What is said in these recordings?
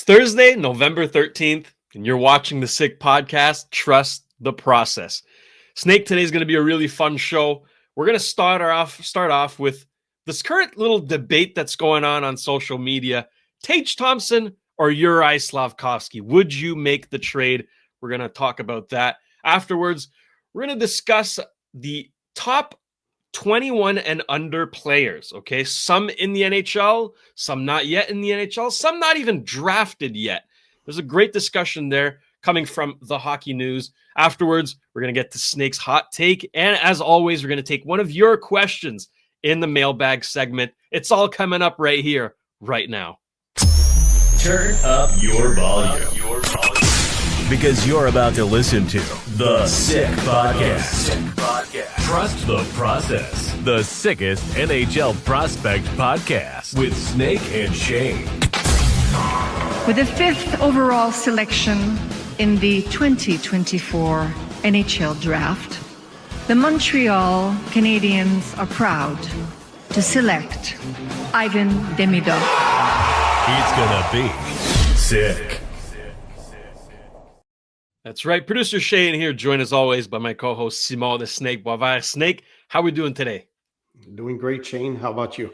Thursday, November 13th, and you're watching the Sick Podcast. Trust the process. Snake, today's going to be a really fun show. We're going to start off with this current little debate that's going on social media. Tage Thompson or Juraj Slafkovsky? Would you make the trade? We're going to talk about that. Afterwards, we're going to discuss the top 21 and under players, okay? Some in the NHL, some not yet in the NHL, some not even drafted yet. There's a great discussion there coming from the Hockey News. Afterwards, we're going to get to Snake's hot take. And as always, we're going to take one of your questions in the Mailbag segment. It's all coming up right here, right now. Turn up your volume. Because you're about to listen to The Sick Podcast. Trust the process. The sickest NHL prospect podcast with Snake and Shayne. With the 5th overall selection in the 2024 NHL Draft, the Montreal Canadiens are proud to select Ivan Demidov. It's gonna be sick. That's right. Producer Shane here, joined as always by my co-host Simon the Snake Boisvert. Snake, how are we doing today? Doing great, Shane. How about you?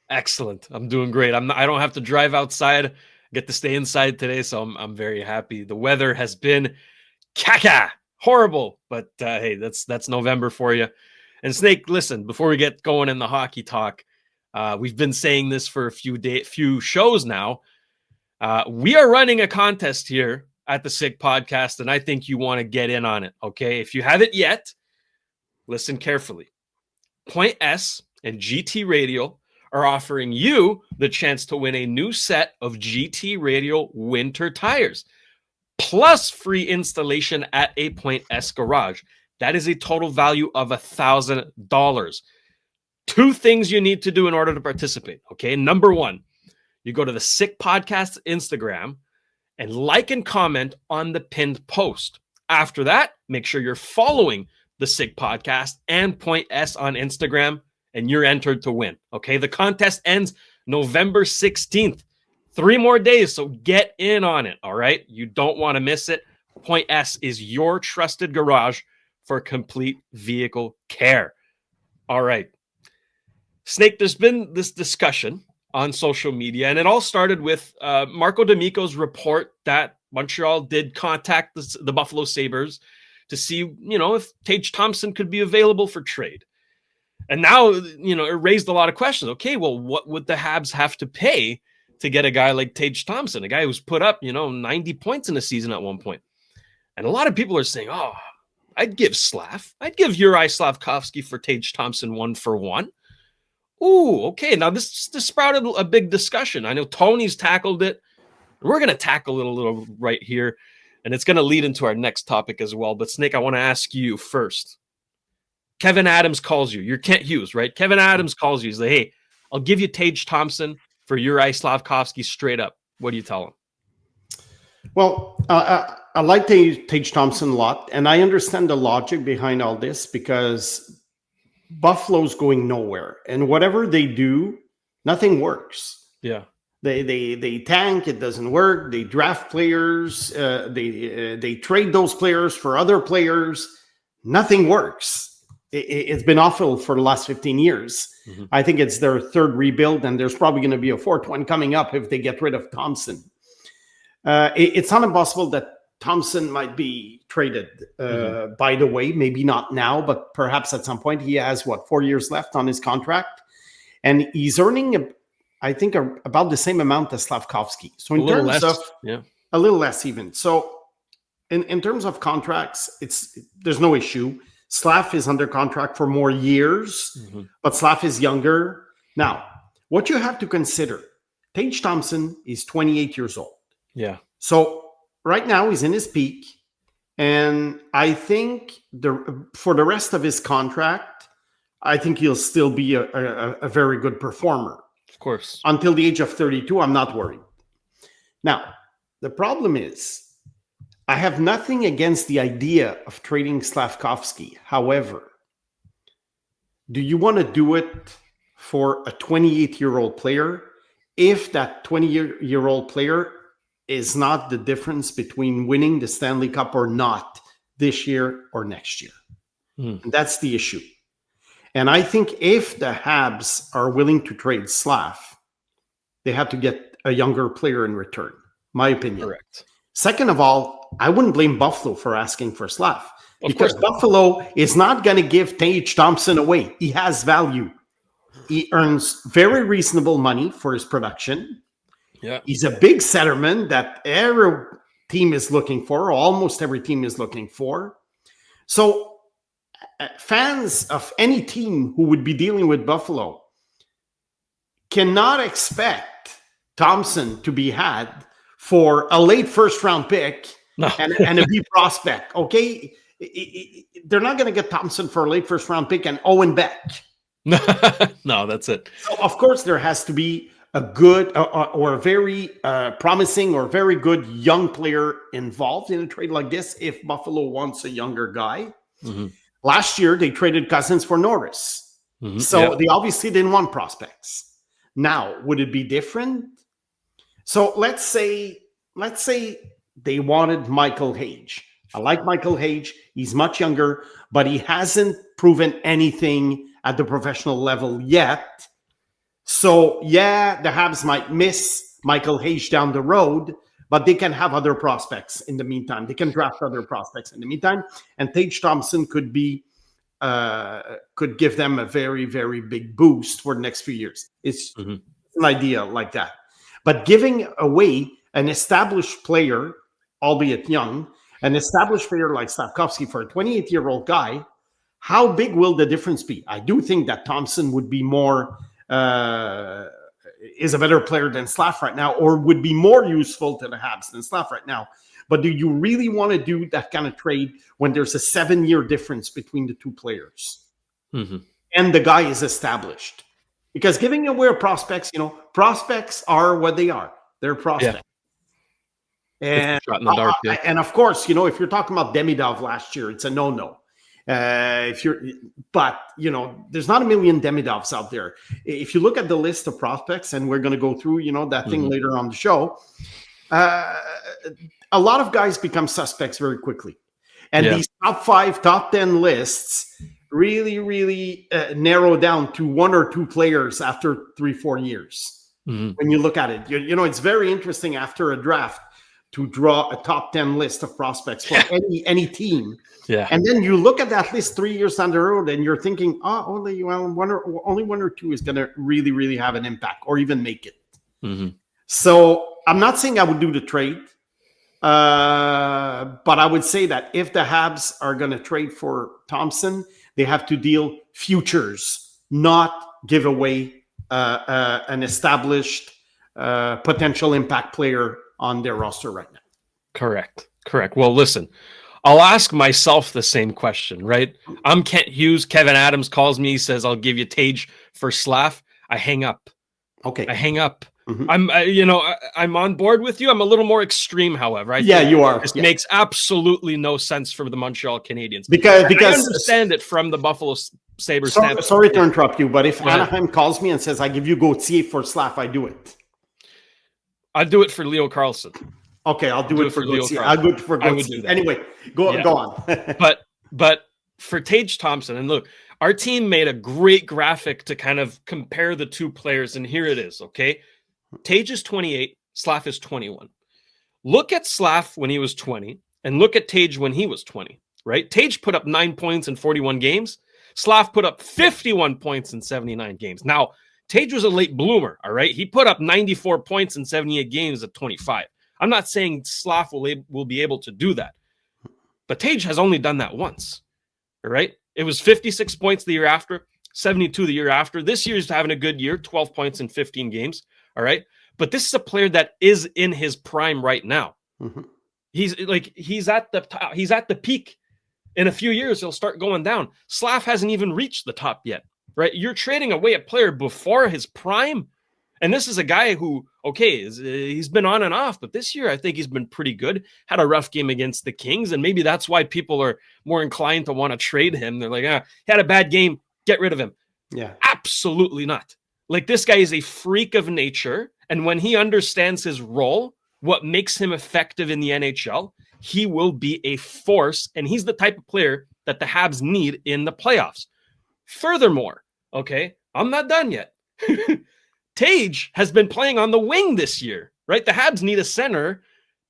Excellent. I'm doing great. I don't have to drive outside. I get to stay inside today, so I'm very happy. The weather has been horrible, but hey, that's November for you. And Snake, listen, before we get going in the hockey talk, we've been saying this for a few shows now. We are running a contest here at the Sick Podcast, and I think you want to get in on it, okay? If you haven't yet, listen carefully. Point S and GT Radio are offering you the chance to win a new set of GT Radio winter tires, plus free installation at a Point S garage. That is a total value of $1,000. Two things you need to do in order to participate, okay? Number one, you go to the Sick Podcast Instagram and like and comment on the pinned post. After that, make sure you're following the Sick Podcast and Point S on Instagram, and you're entered to win, okay? The contest ends November 16th. 3 more days, so get in on it, all right? You don't want to miss it. Point S is your trusted garage for complete vehicle care. All right. Snake, there's been this discussion on social media, and it all started with Marco D'Amico's report that Montreal did contact the Buffalo Sabres to see, if Tage Thompson could be available for trade. And now, it raised a lot of questions. Okay, well, what would the Habs have to pay to get a guy like Tage Thompson, a guy who's put up, 90 points in a season at one point? And a lot of people are saying, oh, I'd give Juraj Slafkovsky for Tage Thompson 1-for-1. Ooh, okay. Now this sprouted a big discussion. I know Tony's tackled it. We're going to tackle it a little right here, and it's going to lead into our next topic as well. But Snake, I want to ask you first. Kevin Adams calls you. You're Kent Hughes, right? Kevin Adams calls you. He's like, hey, I'll give you Tage Thompson for Juraj Slafkovsky straight up. What do you tell him? Well, I like Tage Thompson a lot, and I understand the logic behind all this because Buffalo's going nowhere, and whatever they do, nothing works. Yeah, they tank, it doesn't work. They draft players, they trade those players for other players. Nothing works. It's been awful for the last 15 years. Mm-hmm. I think it's their third rebuild, and there's probably going to be a fourth one coming up if they get rid of Thompson. It's not impossible that Thompson might be traded, by the way, maybe not now, but perhaps at some point. He has, 4 years left on his contract, and he's earning, I think, about the same amount as Slafkovsky. So in terms of a little less even. So in terms of contracts, there's no issue. Slav is under contract for more years, but Slav is younger. Now, what you have to consider, Tage Thompson is 28 years old. Yeah. So right now he's in his peak, and I think for the rest of his contract, I think he'll still be a very good performer. Of course. Until the age of 32, I'm not worried. Now, the problem is, I have nothing against the idea of trading Slafkovsky. However, do you want to do it for a 28-year-old player if that 20-year-old player is not the difference between winning the Stanley Cup or not this year or next year. And that's the issue. And I think if the Habs are willing to trade Slaf, they have to get a younger player in return, my opinion. Correct. Second of all, I wouldn't blame Buffalo for asking for Slaf. Of Because course. Buffalo is not going to give Tage Thompson away. He has value. He earns very reasonable money for his production. Yeah. He's a big centerman that every team is looking for, or almost every team is looking for. So fans of any team who would be dealing with Buffalo cannot expect Thompson to be had for a late first-round pick and a B prospect, okay? They're not going to get Thompson for a late first-round pick and Owen Beck. No, that's it. So, of course, there has to be a good or a very promising or very good young player involved in a trade like this if Buffalo wants a younger guy. Mm-hmm. Last year, they traded Cousins for Norris. Mm-hmm. So they obviously didn't want prospects. Now, would it be different? So let's say they wanted Michael Hage. I like Michael Hage. He's much younger, but he hasn't proven anything at the professional level yet. So, yeah, the Habs might miss Michael Hage down the road, but they can have other prospects in the meantime. They can draft other prospects in the meantime. And Tage Thompson could give them a very, very big boost for the next few years. It's an idea like that. But giving away an established player, albeit young, an established player like Slafkovsky for a 28-year-old guy, how big will the difference be? I do think that Thompson would be more... is a better player than Slaf right now, or would be more useful to the Habs than Slaf right now. But do you really want to do that kind of trade when there's a 7-year difference between the two players? Mm-hmm. And the guy is established? Because giving away prospects, prospects are what they are. They're prospects. Yeah. And of course, if you're talking about Demidov last year, it's a no-no. There's not a million Demidovs out there. If you look at the list of prospects, and we're going to go through, that thing later on the show, a lot of guys become suspects very quickly. And these top 5, top 10 lists really, really narrow down to 1 or 2 players after 3-4 years. Mm-hmm. When you look at it, it's very interesting after a draft to draw a top 10 list of prospects for any team. Yeah. And then you look at that list 3 years down the road and you're thinking, only one or two is going to really, really have an impact or even make it. Mm-hmm. So I'm not saying I would do the trade, but I would say that if the Habs are going to trade for Thompson, they have to deal futures, not give away an established potential impact player on their roster right now. Correct. Well, listen, I'll ask myself the same question, right? I'm Kent Hughes. Kevin Adams calls me, says, I'll give you Tage for Slaf. I hang up. Okay. I hang up. Mm-hmm. I'm on board with you. I'm a little more extreme, however. You are. This makes absolutely no sense for the Montreal Canadiens. Because I understand it from the Buffalo Sabres standpoint. Sorry to interrupt you, but if Anaheim calls me and says, I give you Gauthier for Slaf, I do it. I'd do it for Leo Carlson. Okay, I'll do it for Gauthier. I'll do it for Gauthier. Anyway, go on. but for Tage Thompson, and look, our team made a great graphic to kind of compare the two players, and here it is, okay? Tage is 28, Slaf is 21. Look at Slaf when he was 20, and look at Tage when he was 20, right? Tage put up 9 points in 41 games. Slaf put up 51 points in 79 games. Now, Tage was a late bloomer, all right? He put up 94 points in 78 games at 25. I'm not saying Slaf will be able to do that, but Tage has only done that once, all right? It was 56 points the year after, 72 the year after. This year he's having a good year, 12 points in 15 games, all right? But this is a player that is in his prime right now. Mm-hmm. He's at the peak. In a few years, he'll start going down. Slaf hasn't even reached the top yet, right? You're trading away a player before his prime. And this is a guy who, he's been on and off, but this year I think he's been pretty good. Had a rough game against the Kings, and maybe that's why people are more inclined to want to trade him. They're like, he had a bad game, get rid of him. Yeah. Absolutely not. Like, this guy is a freak of nature, and when he understands his role, what makes him effective in the NHL, he will be a force, and he's the type of player that the Habs need in the playoffs. Furthermore, okay, I'm not done yet. Tage has been playing on the wing this year, right? The Habs need a center.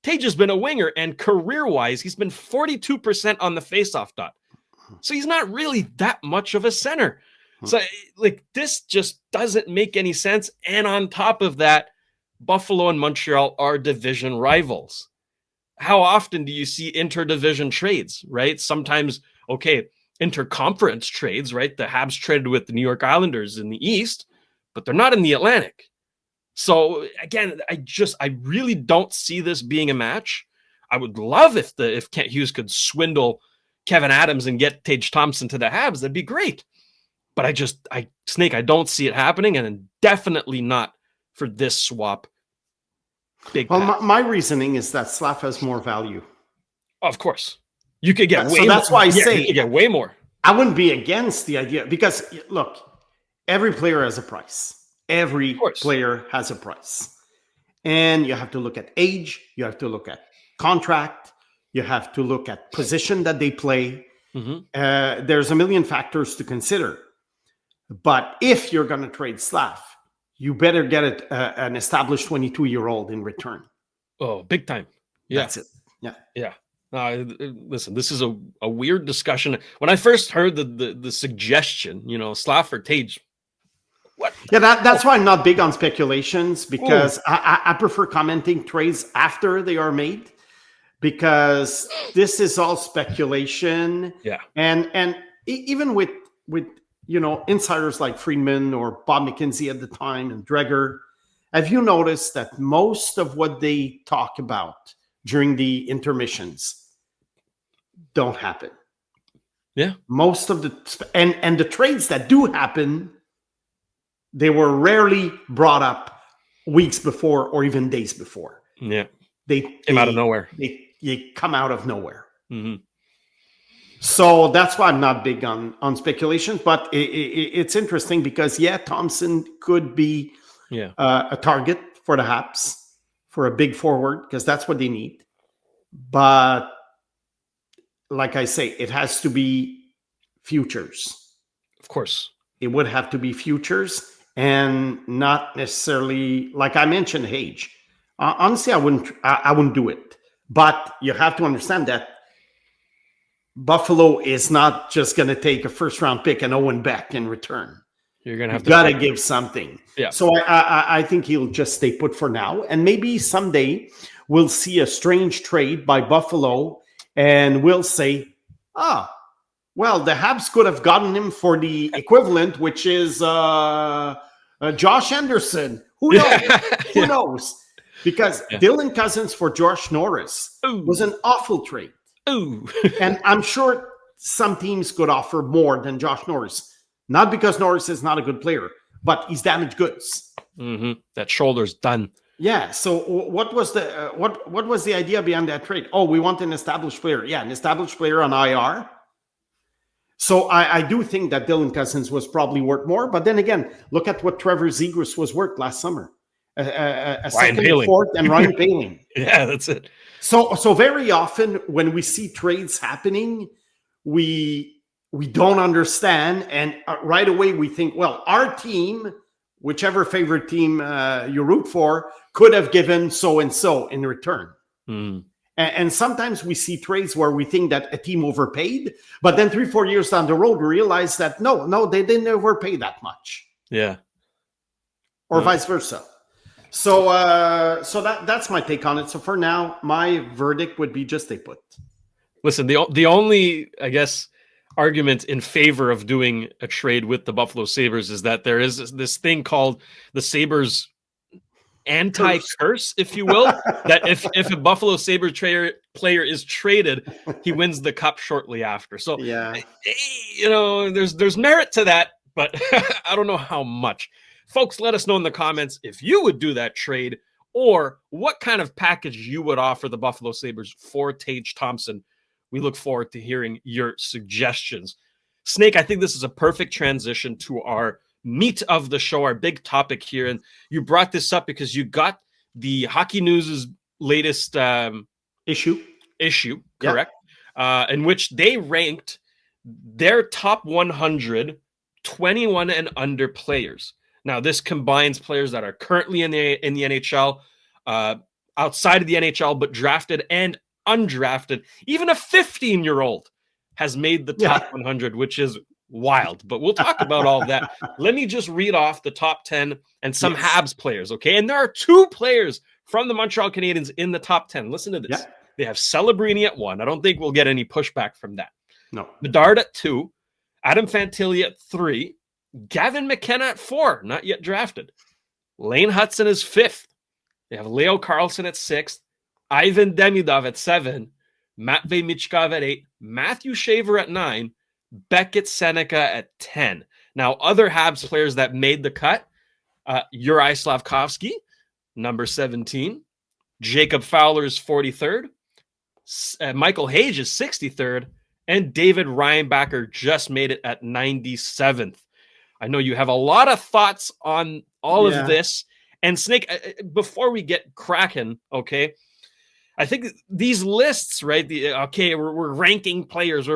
Tage has been a winger, and career-wise, he's been 42% on the faceoff dot. So he's not really that much of a center. So, like, this just doesn't make any sense. And on top of that, Buffalo and Montreal are division rivals. How often do you see interdivision trades, right? Sometimes, okay, interconference trades, right? The Habs traded with the New York Islanders in the East, but they're not in the Atlantic. So again, I really don't see this being a match. I would love if Kent Hughes could swindle Kevin Adams and get Tage Thompson to the Habs. That'd be great. But Snake, I don't see it happening, and definitely not for this swap. Well, my reasoning is that Slaf has more value. Of course. You could get way more. So that's why I say you could get way more. I wouldn't be against the idea because, look, every player has a price. Every player has a price. And you have to look at age. You have to look at contract. You have to look at position that they play. Mm-hmm. There's a million factors to consider. But if you're going to trade Slaf, you better get an established 22-year-old in return. Oh, big time. Yeah. That's it. Yeah. Yeah. Listen, this is a weird discussion. When I first heard the suggestion, Slaf or Tage, what? Yeah, that's why I'm not big on speculations, because I prefer commenting trades after they are made, because this is all speculation. Yeah. And even with insiders like Friedman or Bob McKenzie at the time and Dreger, have you noticed that most of what they talk about during the intermissions don't happen? Yeah. Most of and the trades that do happen, they were rarely brought up weeks before or even days before. Yeah. They came out of nowhere. They come out of nowhere. Mm-hmm. So that's why I'm not big on speculation, but it's interesting because, Thompson could be a target for the Habs for a big forward, because that's what they need. But like I say, it has to be futures. Of course. It would have to be futures and not necessarily, like I mentioned, Tage. Honestly, I wouldn't do it. But you have to understand that Buffalo is not just going to take a first-round pick and Owen Beck in return. You're going to have to give something. Yeah. So I think he'll just stay put for now. And maybe someday we'll see a strange trade by Buffalo and we'll say, well, the Habs could have gotten him for the equivalent, which is Josh Anderson. Who knows? Who knows? Because Dylan Cousins for Josh Norris was an awful trade. Ooh. And I'm sure some teams could offer more than Josh Norris. Not because Norris is not a good player, but he's damaged goods. Mm-hmm. That shoulder's done. Yeah. So what was the idea behind that trade? Oh, we want an established player. Yeah, an established player on IR. So I do think that Dylan Cousins was probably worth more. But then again, look at what Trevor Zegras was worth last summer. A second and fourth, and Ryan Poehling. Yeah, that's it. So very often when we see trades happening, we don't understand, and right away we think, well, our team, whichever favorite team you root for, could have given so and so in return. Mm. And sometimes we see trades where we think that a team overpaid, but then 3-4 years down the road we realize that no, they didn't overpay that much. Yeah, or vice versa. So that's my take on it. So for now, my verdict would be just stay put. Listen, the only, I guess, argument in favor of doing a trade with the Buffalo Sabres is that there is this thing called the Sabres anti-curse, if you will, that if a Buffalo Sabres player is traded, he wins the cup shortly after. So, there's merit to that, but I don't know how much. Folks, let us know in the comments if you would do that trade or what kind of package you would offer the Buffalo Sabres for Tage Thompson. We look forward to hearing your suggestions. Snake, I think this is a perfect transition to our meat of the show, our big topic here. And you brought this up because you got the Hockey News' latest issue, correct? In which they ranked their top 100 21 and under players. Now, this combines players that are currently in the NHL, outside of the NHL, but drafted and undrafted. Even a 15-year-old has made the top 100, which is wild. But we'll talk about all that. Let me just read off the top 10 and some Habs players, okay? And there are 2 players from the Montreal Canadiens in the top 10. Listen to this. They have Celebrini at 1. I don't think we'll get any pushback from that. No. Bedard at 2. Adam Fantilli at 3. Gavin McKenna at 4, not yet drafted. Lane Hudson is 5th. They have Leo Carlson at 6th. Ivan Demidov at 7. Matvei Michkov at 8. Matthew Shaver at 9. Beckett Seneca at 10. Now, other Habs players that made the cut, Juraj Slafkovsky, number 17. Jacob Fowler is 43rd. Michael Hage is 63rd. And David Reinbacher just made it at 97th. I know you have a lot of thoughts on all of this. And Snake, before we get cracking, okay, I think these lists, right? We're ranking players.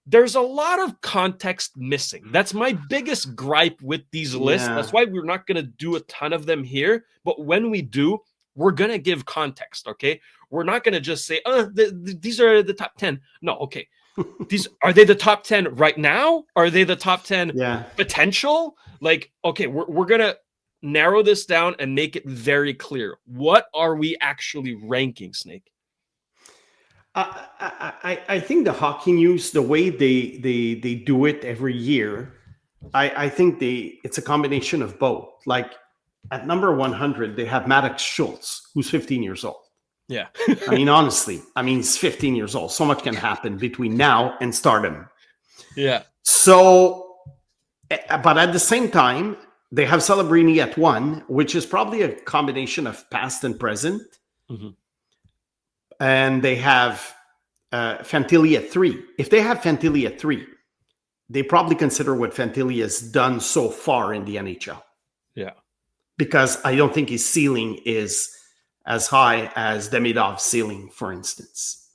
There's a lot of context missing. That's my biggest gripe with these lists. That's why we're not going to do a ton of them here. But when we do, we're going to give context, okay? We're not going to just say, these are the top 10. No, okay. Are they the top 10 right now? Are they the top 10 potential? Like, okay, we're going to narrow this down and make it very clear. What are we actually ranking, Snake? I think the Hockey News, the way they do it every year, I think it's a combination of both. Like at number 100, they have Maddox Schultz, who's 15 years old. Yeah. I mean, honestly, he's 15 years old. So much can happen between now and stardom. Yeah. So, but at the same time, they have Celebrini at 1, which is probably a combination of past and present. Mm-hmm. And they have Fantilli at 3. If they have Fantilli at 3, they probably consider what Fantilli has done so far in the NHL. Yeah. Because I don't think his ceiling is as high as Demidov's ceiling, for instance.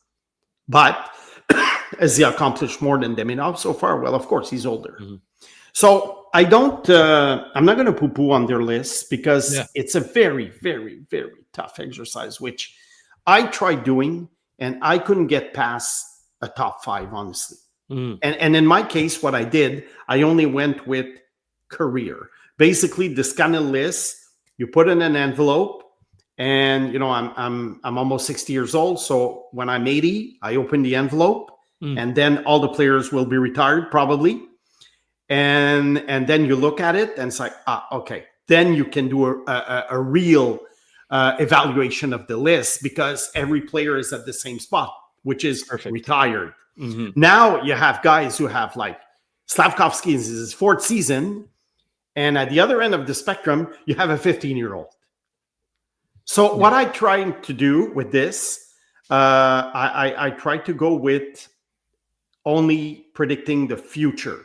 But has he accomplished more than Demidov so far? Well, of course, he's older. Mm-hmm. So I'm not going to poo-poo on their list because it's a very, very, very tough exercise, which I tried doing, and I couldn't get past a top 5, honestly. Mm. And in my case, what I did, I only went with career. Basically, this kind of list, you put in an envelope, and I'm almost 60 years old. So when I'm 80, I open the envelope, and then all the players will be retired probably. And then you look at it, and it's like, okay. Then you can do a real evaluation of the list because every player is at the same spot, which is retired. Mm-hmm. Now you have guys who have like Slafkovsky is his 4th season, and at the other end of the spectrum, you have a 15-year-old. So what I tried to do with this, I tried to go with only predicting the future,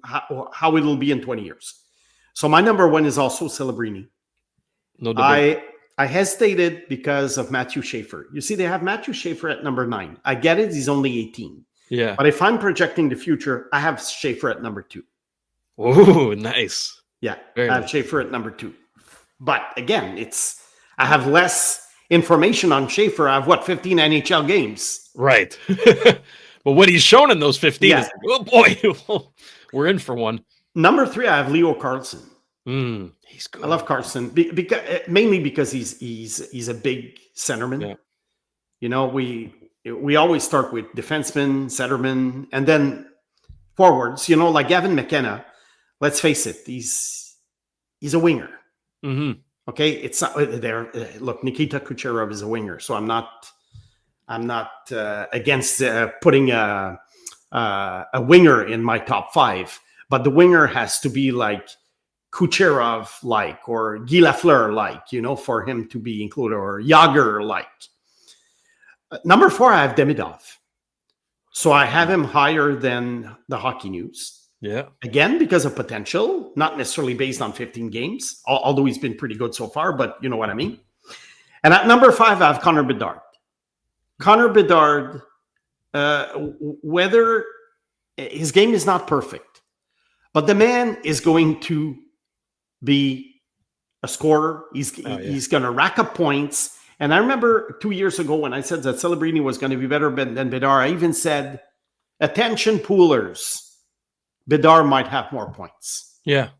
how it will be in 20 years. So my number 1 is also Celebrini. No debate. I hesitated because of Matthew Schaefer. You see, they have Matthew Schaefer at number 9. I get it. He's only 18. Yeah. But if I'm projecting the future, I have Schaefer at number 2. Oh, nice. Yeah. I have Schaefer at number 2. But again, I have less information on Schaefer. I have 15 NHL games. Right. But what he's shown in those 15 is, oh boy, we're in for one. Number 3, I have Leo Carlson. He's good. I love Carlson mainly because he's a big centerman. Yeah. We always start with defensemen, centermen, and then forwards. Like Gavin McKenna. Let's face it, he's a winger. Mm-hmm. Okay, it's not there. Look, Nikita Kucherov is a winger, so I'm not against putting a winger in my top 5. But the winger has to be like Kucherov-like or Guy Lafleur-like, for him to be included, or Yager-like. Number 4, I have Demidov. So I have him higher than the Hockey News. Yeah. Again, because of potential, not necessarily based on 15 games, although he's been pretty good so far, but you know what I mean. And at number 5, I have Connor Bedard. Connor Bedard, whether his game is not perfect, but the man is going to be a scorer. He's going to rack up points. And I remember 2 years ago when I said that Celebrini was going to be better than Bedard, I even said, attention poolers, Bedard might have more points. Yeah.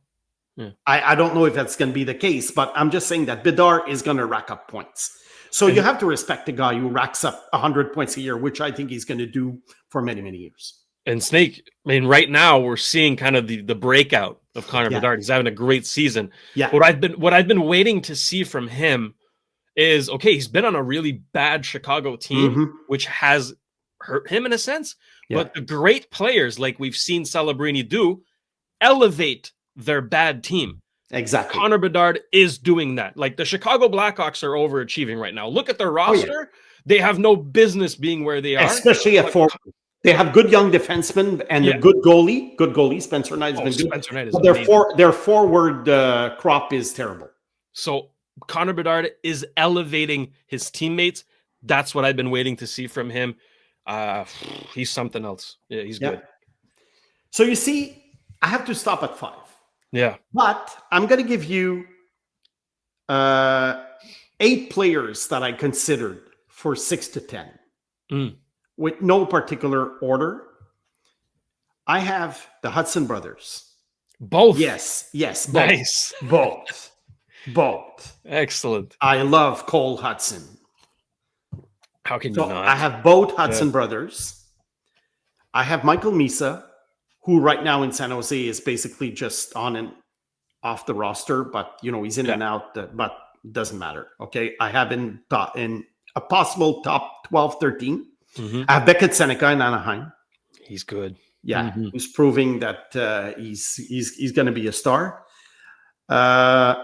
I don't know if that's going to be the case, but I'm just saying that Bedard is going to rack up points. So you have to respect the guy who racks up 100 points a year, which I think he's going to do for many, many years. And Snake, I mean, right now we're seeing kind of the breakout of Connor Bedard. He's having a great season. Yeah. What I've been waiting to see from him is, okay, he's been on a really bad Chicago team, which has hurt him in a sense. Yeah. But the great players, like we've seen Celebrini do, elevate their bad team. Exactly. Connor Bedard is doing that. Like the Chicago Blackhawks are overachieving right now. Look at their roster. Oh, yeah. They have no business being where they are. Especially at forward. They have good young defensemen and a good goalie. Good goalie. Spencer Knight's been good. Spencer Knight is but their forward crop is terrible. So Connor Bedard is elevating his teammates. That's what I've been waiting to see from him. He's something else. Yeah, he's good. So you see, I have to stop at 5. Yeah. But I'm going to give you 8 players that I considered for 6 to 10 with no particular order. I have the Hudson brothers. Both? Yes. Both. Nice. Both. Excellent. I love Cole Hudson. How can you not? I have both Hudson brothers. I have Michael Misa, who right now in San Jose is basically just on and off the roster, but he's in and out, but it doesn't matter. Okay. I have in a possible top 12, 13. I have Beckett Seneca in Anaheim. He's good. Yeah. Who's proving that he's going to be a star. The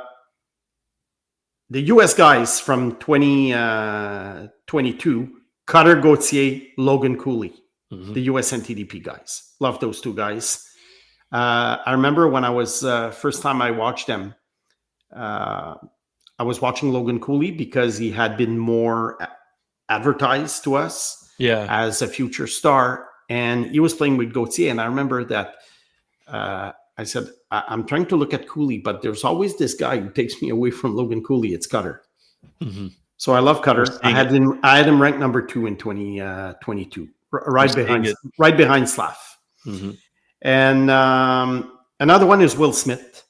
U.S. guys from 2022, Cutter Gauthier, Logan Cooley. The US NTDP guys. Love those 2 guys. I remember when I was first time I watched them, I was watching Logan Cooley because he had been more advertised to us as a future star. And he was playing with Gauthier. And I remember that I said, I'm trying to look at Cooley, but there's always this guy who takes me away from Logan Cooley. It's Cutter. So I love Cutter. I had him ranked number 2 in 2022. Right behind Slav. And another one is Will Smith.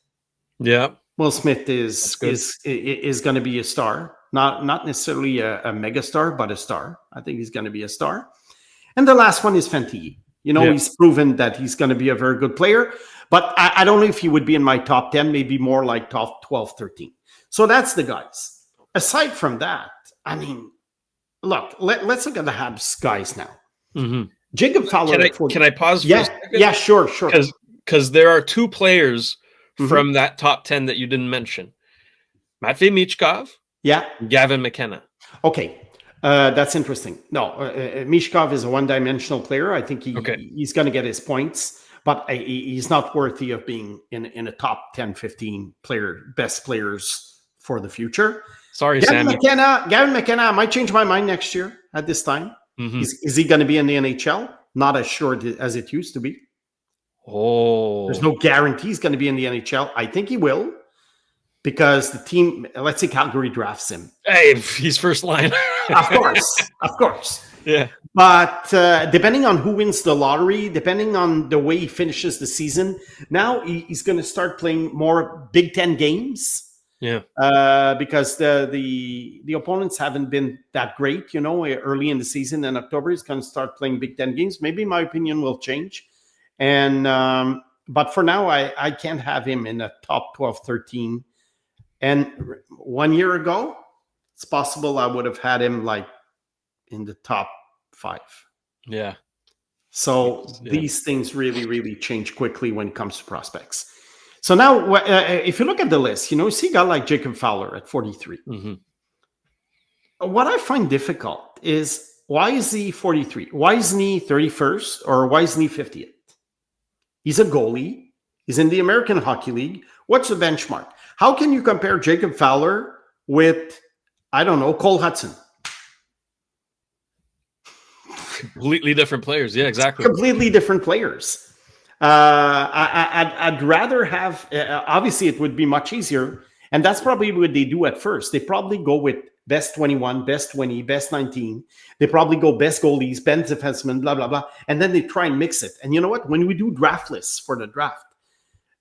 Yeah. Will Smith is going to be a star. Not necessarily a mega star, but a star. I think he's going to be a star. And the last one is Fenty. He's proven that he's going to be a very good player. But I don't know if he would be in my top 10, maybe more like top 12, 13. So that's the guys. Aside from that, I mean, look, let's look at the Habs guys now. Jacob Fowler. Can I pause for a second? Yeah, sure. Because there are 2 players from that top 10 that you didn't mention. Matvei Michkov. Yeah. Gavin McKenna. Okay. That's interesting. No, Michkov is a one-dimensional player. I think he's going to get his points, but he's not worthy of being in a top 10, 15 best players for the future. Sorry, Gavin Sammy. Gavin McKenna, I might change my mind next year at this time. Is he going to be in the NHL? Not as sure as it used to be. Oh. There's no guarantee he's going to be in the NHL. I think he will because the team, let's say Calgary drafts him. Hey, he's first line. Of course. Yeah. But depending on who wins the lottery, depending on the way he finishes the season, now he's going to start playing more Big Ten games. Yeah. Because the opponents haven't been that great, early in the season. In October, he's going to start playing Big Ten games. Maybe my opinion will change. And but for now, I can't have him in the top 12, 13. And 1 year ago, it's possible I would have had him like in the top 5. Yeah. So these things really, really change quickly when it comes to prospects. So now, if you look at the list, you see a guy like Jacob Fowler at 43. What I find difficult is, why is he 43? Why isn't he 31st or why isn't he 50th? He's a goalie. He's in the American Hockey League. What's the benchmark? How can you compare Jacob Fowler with I don't know, Cole Hudson. Completely different players. Yeah, exactly. Completely different players. I'd rather have, obviously it would be much easier. And that's probably what they do at first. They probably go with best 21, best 20, best 19. They probably go best goalies, best defensemen, blah, blah, blah. And then they try and mix it. And you know what? When we do draft lists for the draft,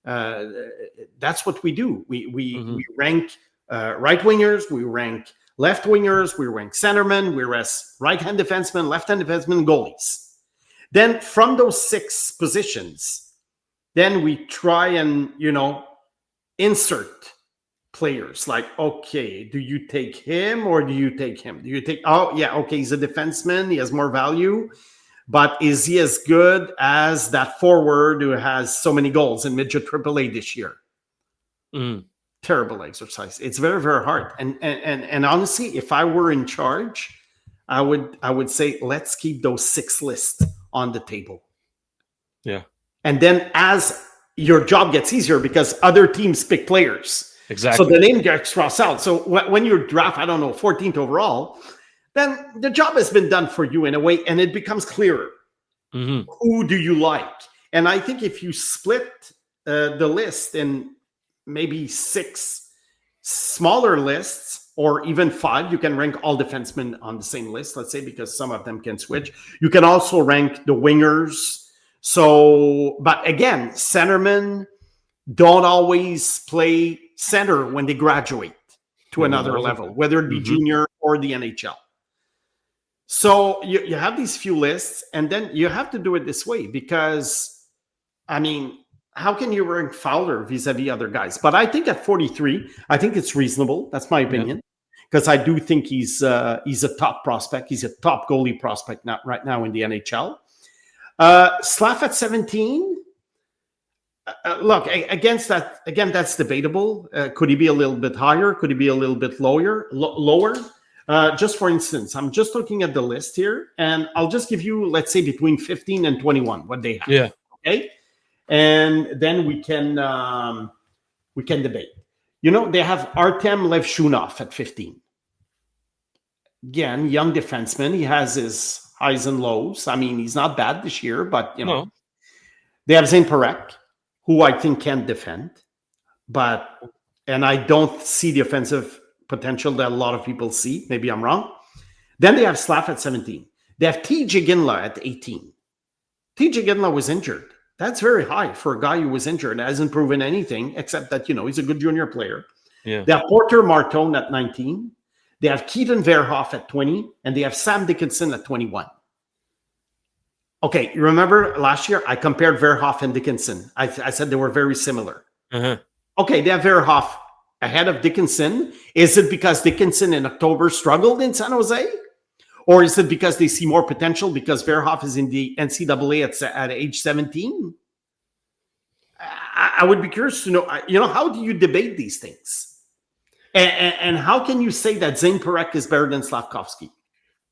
that's what we do. We rank right wingers, we rank left wingers, we rank centermen, we rank right-hand defensemen, left-hand defensemen, goalies. Then from those 6 positions, then we try and, insert players. Like, okay, do you take him or do you take him? Do you take, okay, he's a defenseman, he has more value, but is he as good as that forward who has so many goals in midget AAA this year? Terrible exercise. It's very, very hard. And honestly, if I were in charge, I would say, let's keep those 6 lists on the table. Yeah. And then as your job gets easier because other teams pick players. Exactly. So the name gets crossed out. So when you draft, 14th overall, then the job has been done for you in a way, and it becomes clearer. Who do you like? And I think if you split the list in maybe 6 smaller lists, or even 5, you can rank all defensemen on the same list, let's say, because some of them can switch. You can also rank the wingers. So, but again, centermen don't always play center when they graduate to another level, whether it be junior or the NHL. So you have these few lists, and then you have to do it this way because, how can you rank Fowler vis-a-vis other guys? But I think at 43, I think it's reasonable. That's my opinion, because I do think he's a top prospect. He's a top goalie prospect right now in the NHL. Slav at 17. Look, against that, again, that's debatable. Could he be a little bit higher? Could he be a little bit lower? Just for instance, I'm just looking at the list here, and I'll just give you, let's say, between 15 and 21, what they have. Yeah. Okay. And then we can debate. They have Artem Levshunov at 15. Again, young defenseman. He has his highs and lows. He's not bad this year, but No. They have Zane Parekh, who I think can defend, and I don't see the offensive potential that a lot of people see. Maybe I'm wrong. Then they have Slav at 17. They have Tage Thompson at 18. Tage Thompson was injured. That's very high for a guy who was injured and hasn't proven anything except that, he's a good junior player. Yeah. They have Porter Martone at 19. They have Keaton Verhoff at 20. And they have Sam Dickinson at 21. Okay, you remember last year I compared Verhoff and Dickinson. I said they were very similar. Okay, they have Verhoff ahead of Dickinson. Is it because Dickinson in October struggled in San Jose? Or is it because they see more potential because Verhoff is in the NCAA at age 17? I would be curious to know, how do you debate these things? And how can you say that Zane Parekh is better than Slafkovsky?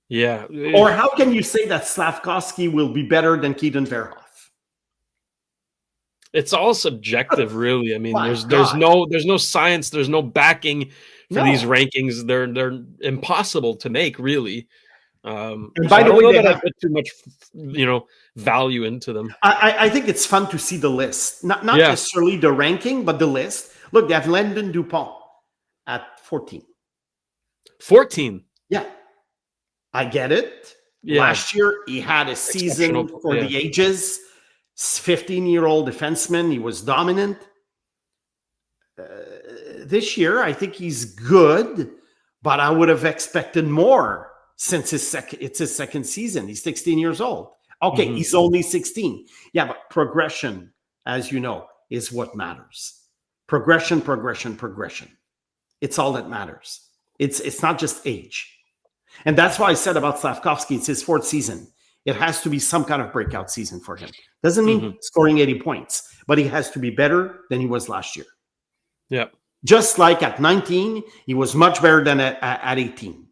Yeah. Or how can you say that Slafkovsky will be better than Keaton Verhoff? It's all subjective, really. There's no science, there's no backing for these rankings. They're impossible to make, really. And by the way, I put too much, value into them. I think it's fun to see the list, not necessarily the ranking, but the list. Look, they have Landon Dupont at 14. 14. Yeah, I get it. Yeah. Last year, he had a season for the ages. 15-year-old defenseman. He was dominant. This year, I think he's good, but I would have expected more since it's his second season. He's 16 years old. Okay, he's only 16. Yeah, but progression, as you know, is what matters. Progression. It's all that matters. It's not just age. And that's why I said about Slafkovsky, it's his 4th season. It has to be some kind of breakout season for him. Doesn't mean scoring 80 points, but he has to be better than he was last year. Yeah. Just like at 19, he was much better than at 18.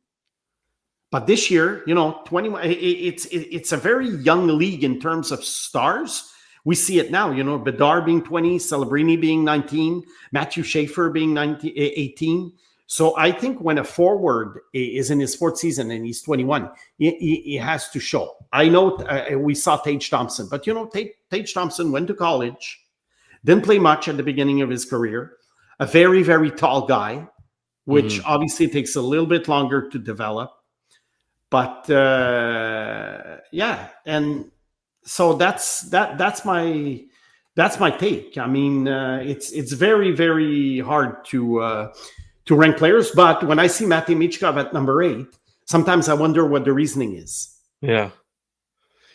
But this year, 21, it's a very young league in terms of stars. We see it now, Bedard being 20, Celebrini being 19, Matthew Schaefer being 18. So I think when a forward is in his fourth season and he's 21, he has to show. I know we saw Tage Thompson, but Tage Thompson went to college, didn't play much at the beginning of his career, a very, very tall guy, which obviously takes a little bit longer to develop. But and so that's my take. I mean, it's very, very hard to rank players. But when I see Matej Michkov at number 8, sometimes I wonder what the reasoning is. Yeah,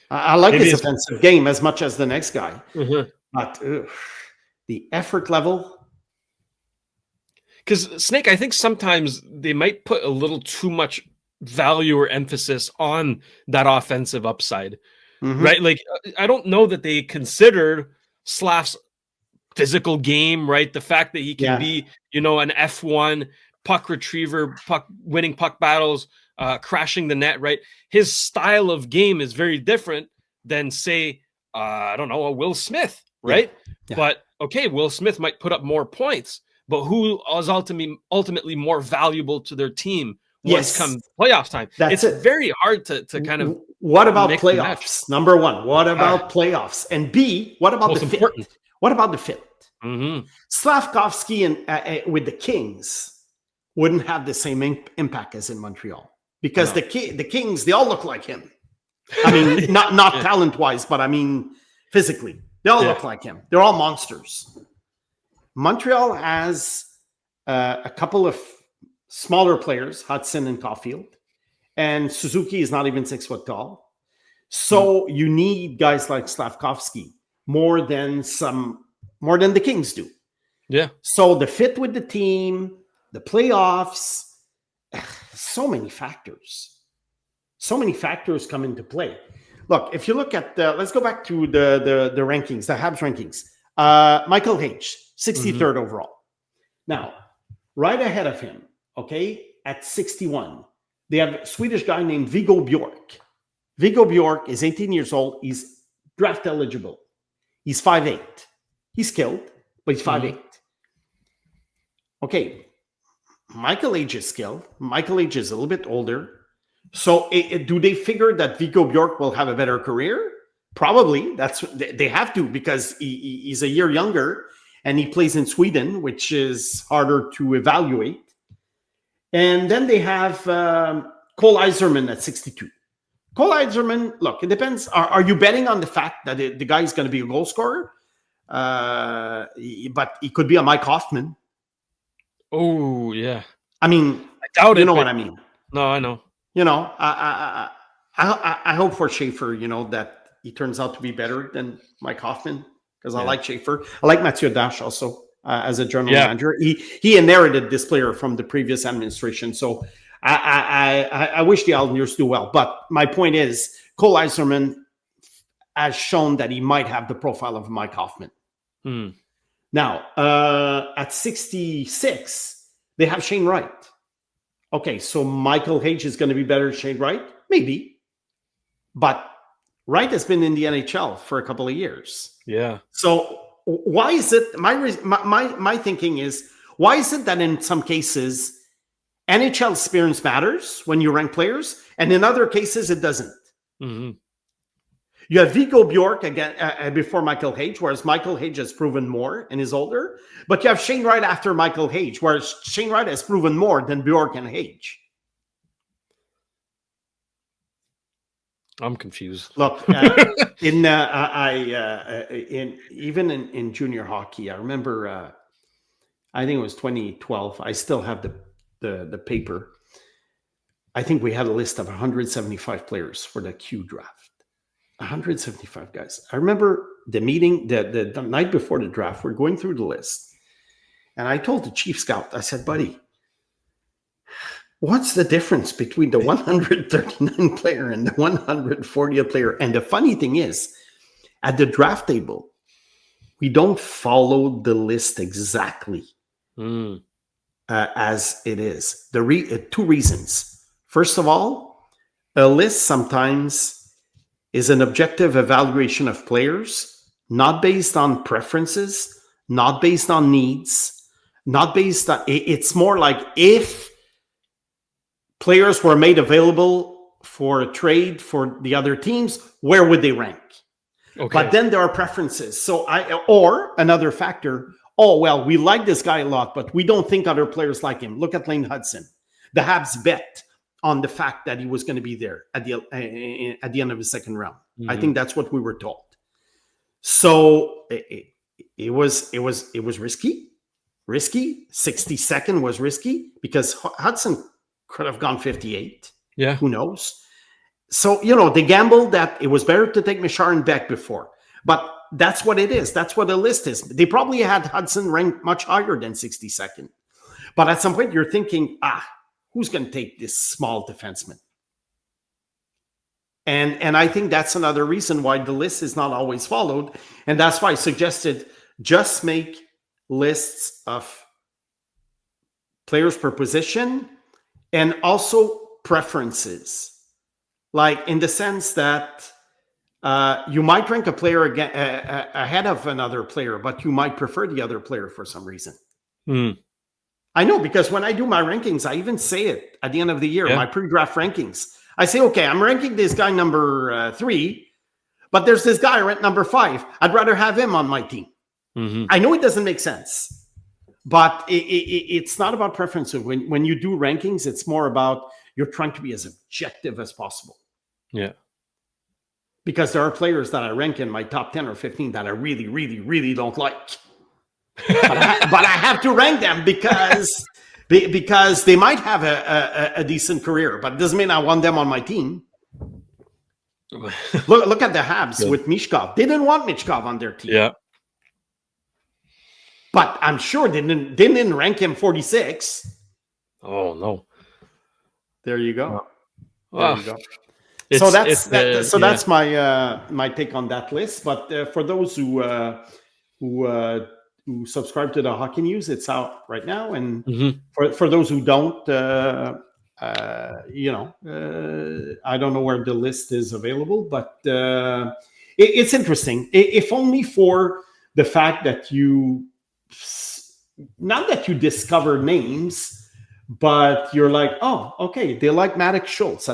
I like his offensive game as much as the next guy, but the effort level. Because Snake, I think sometimes they might put a little too much value or emphasis on that offensive upside, right? Like, I don't know that they considered Slaf's physical game, right? The fact that he can be, an F1 puck retriever, winning puck battles, crashing the net, right? His style of game is very different than, say, I don't know, a Will Smith, right? Yeah. But okay, Will Smith might put up more points, but who is ultimately more valuable to their team once come playoffs time? It's very hard to kind of. What about playoffs? Number one, what about playoffs? And B, what about the fit? What about the fit? Slafkovsky and with the Kings wouldn't have the same impact as in Montreal because the Kings, they all look like him. I mean, not talent-wise, but I mean physically. They all look like him. They're all monsters. Montreal has a couple of smaller players, Hudson and Caulfield, and Suzuki is not even 6 foot tall. So you need guys like Slafkovsky more than the Kings do. Yeah. So the fit with the team, the playoffs, so many factors. So many factors come into play. Look, if you look at let's go back to the rankings, the Habs rankings. Michael Hage, 63rd overall. Now, right ahead of him, okay, at 61, they have a Swedish guy named Viggo Bjork. Viggo Bjork is 18 years old. He's draft eligible. He's 5'8". He's skilled, but he's 5'8". Okay, Michael Hage is skilled. Michael Hage is a little bit older. So do they figure that Viggo Bjork will have a better career? Probably. They have to because he's a year younger and he plays in Sweden, which is harder to evaluate. And then they have Cole Yzerman at 62. Cole Yzerman, look, it depends. Are you betting on the fact that the guy is going to be a goal scorer? But he could be a Mike Hoffman. Oh, yeah. I mean, I doubt it. You know what I mean? No, I know. I hope for Schaefer, that he turns out to be better than Mike Hoffman because I like Schaefer. I like Mathieu Dash also as a general manager. He inherited this player from the previous administration, so I wish the Islanders do well. But my point is, Cole Yzerman has shown that he might have the profile of Mike Hoffman. Now, at 66, they have Shane Wright. Okay, so Michael Hage is going to be better than Shane Wright? Maybe. But Wright has been in the NHL for a couple of years. Yeah. So why is it, my thinking is, why is it that in some cases, NHL experience matters when you rank players, and in other cases, it doesn't? You have Viggo Bjork again before Michael Hage, whereas Michael Hage has proven more and is older. But you have Shane Wright after Michael Hage, whereas Shane Wright has proven more than Bjork and Hage. I'm confused. Look, even in junior hockey, I remember. I think it was 2012. I still have the paper. I think we had a list of 175 players for the Q draft. 175 guys. I remember the meeting, the night before the draft, we're going through the list. And I told the chief scout, I said, buddy, what's the difference between the 139 player and the 140th player? And the funny thing is, at the draft table, we don't follow the list exactly as it is. Two reasons. First of all, a list sometimes is an objective evaluation of players, not based on preferences, not based on needs, not based on. It's more like if players were made available for a trade for the other teams, where would they rank? Okay. But then there are preferences. So or another factor. Oh, well, we like this guy a lot, but we don't think other players like him. Look at Lane Hudson. The Habs bet on the fact that he was going to be there at the end of the second round. Mm-hmm. I think that's what we were told. So it was risky. 62nd was risky because Hudson could have gone 58. Yeah. Who knows? So, they gambled that it was better to take Michar and Beck before. But that's what it is. That's what the list is. They probably had Hudson ranked much higher than 62nd. But at some point, you're thinking, who's going to take this small defenseman? And I think that's another reason why the list is not always followed. And that's why I suggested just make lists of players per position and also preferences. Like in the sense that you might rank a player ahead of another player, but you might prefer the other player for some reason. I know, because when I do my rankings, I even say it at the end of the year, my pre-draft rankings. I say, okay, I'm ranking this guy number 3, but there's this guy ranked number 5. I'd rather have him on my team. Mm-hmm. I know it doesn't make sense, but it's not about preference. When you do rankings, it's more about you're trying to be as objective as possible. Yeah. Because there are players that I rank in my top 10 or 15 that I really, really, really don't like. but I have to rank them because they might have a decent career, but it doesn't mean I want them on my team. Look at the Habs with Mishkov. They didn't want Mishkov on their team. Yeah. But I'm sure they didn't rank him 46. Oh, no. There you go. There you go. So that's my take on that list. But for those who subscribe to the Hockey News, it's out right now. And for those who don't, I don't know where the list is available, but it's interesting. If only for the fact that not that you discover names, but you're like, oh, okay, they like Maddox Schultz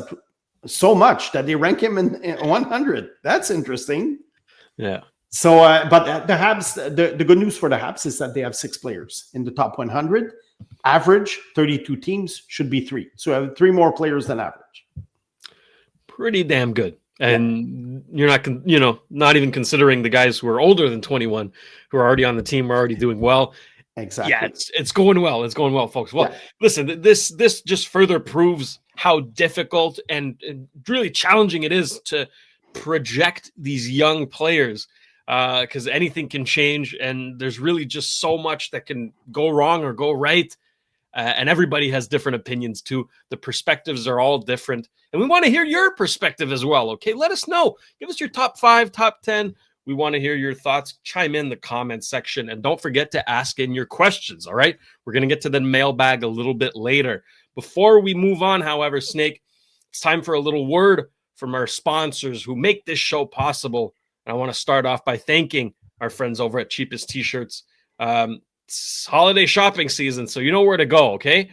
so much that they rank him in 100. That's interesting. Yeah. So, but the Habs, the good news for the Habs is that they have 6 players in the top 100. Average 32 teams should be 3. So, I have 3 more players than average. Pretty damn good. And you're not even considering the guys who are older than 21 who are already on the team, are already doing well. Exactly. Yeah, it's going well. It's going well, folks. Well, listen, this just further proves how difficult and really challenging it is to project these young players, because anything can change, and there's really just so much that can go wrong or go right. And everybody has different opinions too. The perspectives are all different. And we want to hear your perspective as well. Okay, let us know. Give us your top 5, top 10. We want to hear your thoughts. Chime in the comment section. And don't forget to ask in your questions, all right? We're going to get to the mailbag a little bit later. Before we move on, however, Snake, it's time for a little word from our sponsors who make this show possible. And I want to start off by thanking our friends over at Cheapest T-Shirts. It's holiday shopping season, so you know where to go, okay?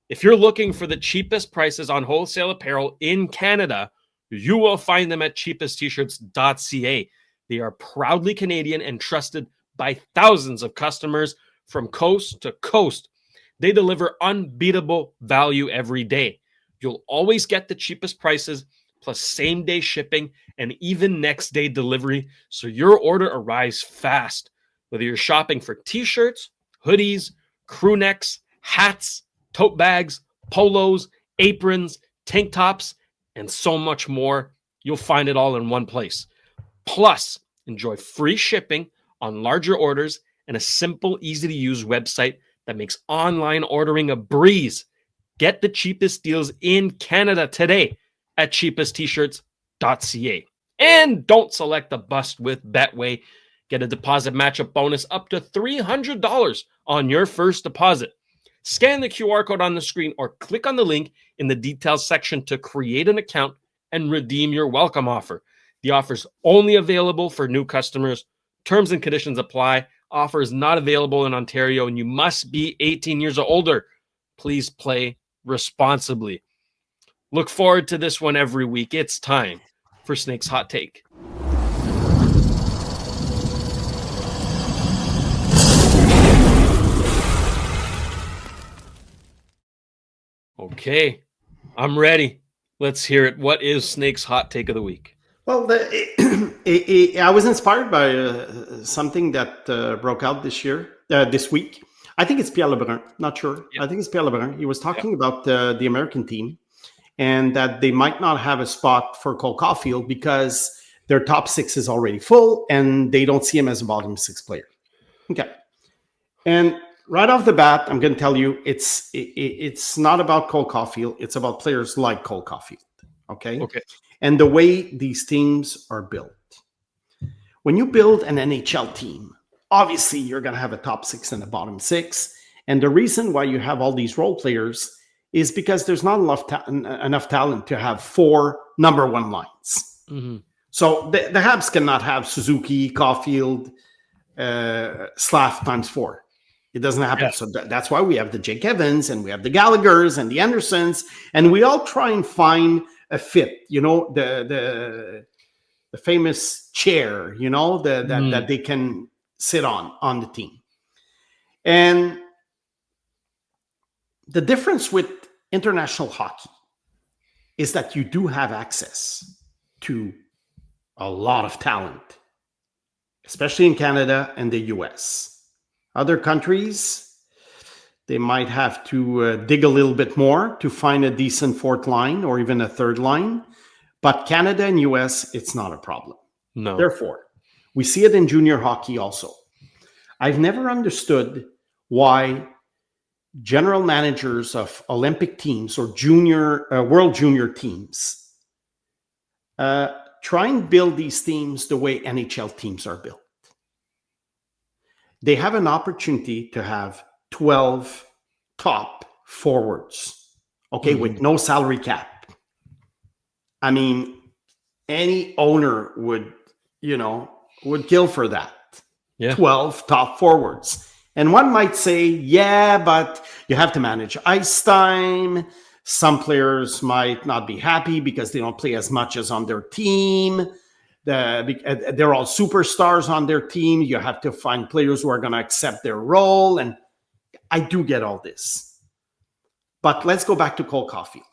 If you're looking for the cheapest prices on wholesale apparel in Canada, you will find them at cheapesttshirts.ca. They are proudly Canadian and trusted by thousands of customers from coast to coast. They deliver unbeatable value every day. You'll always get the cheapest prices, plus same-day shipping and even next-day delivery, so your order arrives fast. Whether you're shopping for T-shirts, hoodies, crew necks, hats, tote bags, polos, aprons, tank tops, and so much more, you'll find it all in one place. Plus, enjoy free shipping on larger orders and a simple, easy-to-use website that makes online ordering a breeze. Get the cheapest deals in Canada today at cheapesttshirts.ca. And don't select a bust with Betway. Get a deposit matchup bonus up to $300 on your first deposit. Scan the QR code on the screen or click on the link in the details section to create an account and redeem your welcome offer. The offer is only available for new customers. Terms and conditions apply. Offer is not available in Ontario, and you must be 18 years or older. Please play responsibly. Look forward to this one every week. It's time for Snake's Hot Take. Okay, I'm ready. Let's hear it. What is Snake's Hot Take of the week? Well, I was inspired by something that broke out this week. I think it's Pierre Lebrun. Not sure. Yeah. I think it's Pierre Lebrun. He was talking about the American team and that they might not have a spot for Cole Caulfield because their top six is already full and they don't see him as a bottom six player. Okay. And right off the bat, I'm going to tell you it's not about Cole Caulfield. It's about players like Cole Caulfield. Okay. And the way these teams are built. When you build an NHL team, obviously you're going to have a top six and a bottom six. And the reason why you have all these role players is because there's not enough talent to have 4 number one lines. Mm-hmm. So the Habs cannot have Suzuki, Caulfield, Slav times 4. It doesn't happen. Yeah. So that's why we have the Jake Evans and we have the Gallaghers and the Andersons, and we all try and find a fit. You know, the famous chair. You know, that they can sit on the team. And the difference with international hockey is that you do have access to a lot of talent, especially in Canada and the US. Other countries, they might have to dig a little bit more to find a decent fourth line or even a third line. But Canada and US, it's not a problem. No. Therefore, we see it in junior hockey also. I've never understood why general managers of Olympic teams or world junior teams try and build these teams the way NHL teams are built. They have an opportunity to have 12 top forwards, with no salary cap. I mean, any owner would kill for that. Yeah. 12 top forwards. And one might say, yeah, but you have to manage ice time. Some players might not be happy because they don't play as much as on their team. They're all superstars on their team. You have to find players who are going to accept their role. And I do get all this. But let's go back to Cole Caulfield.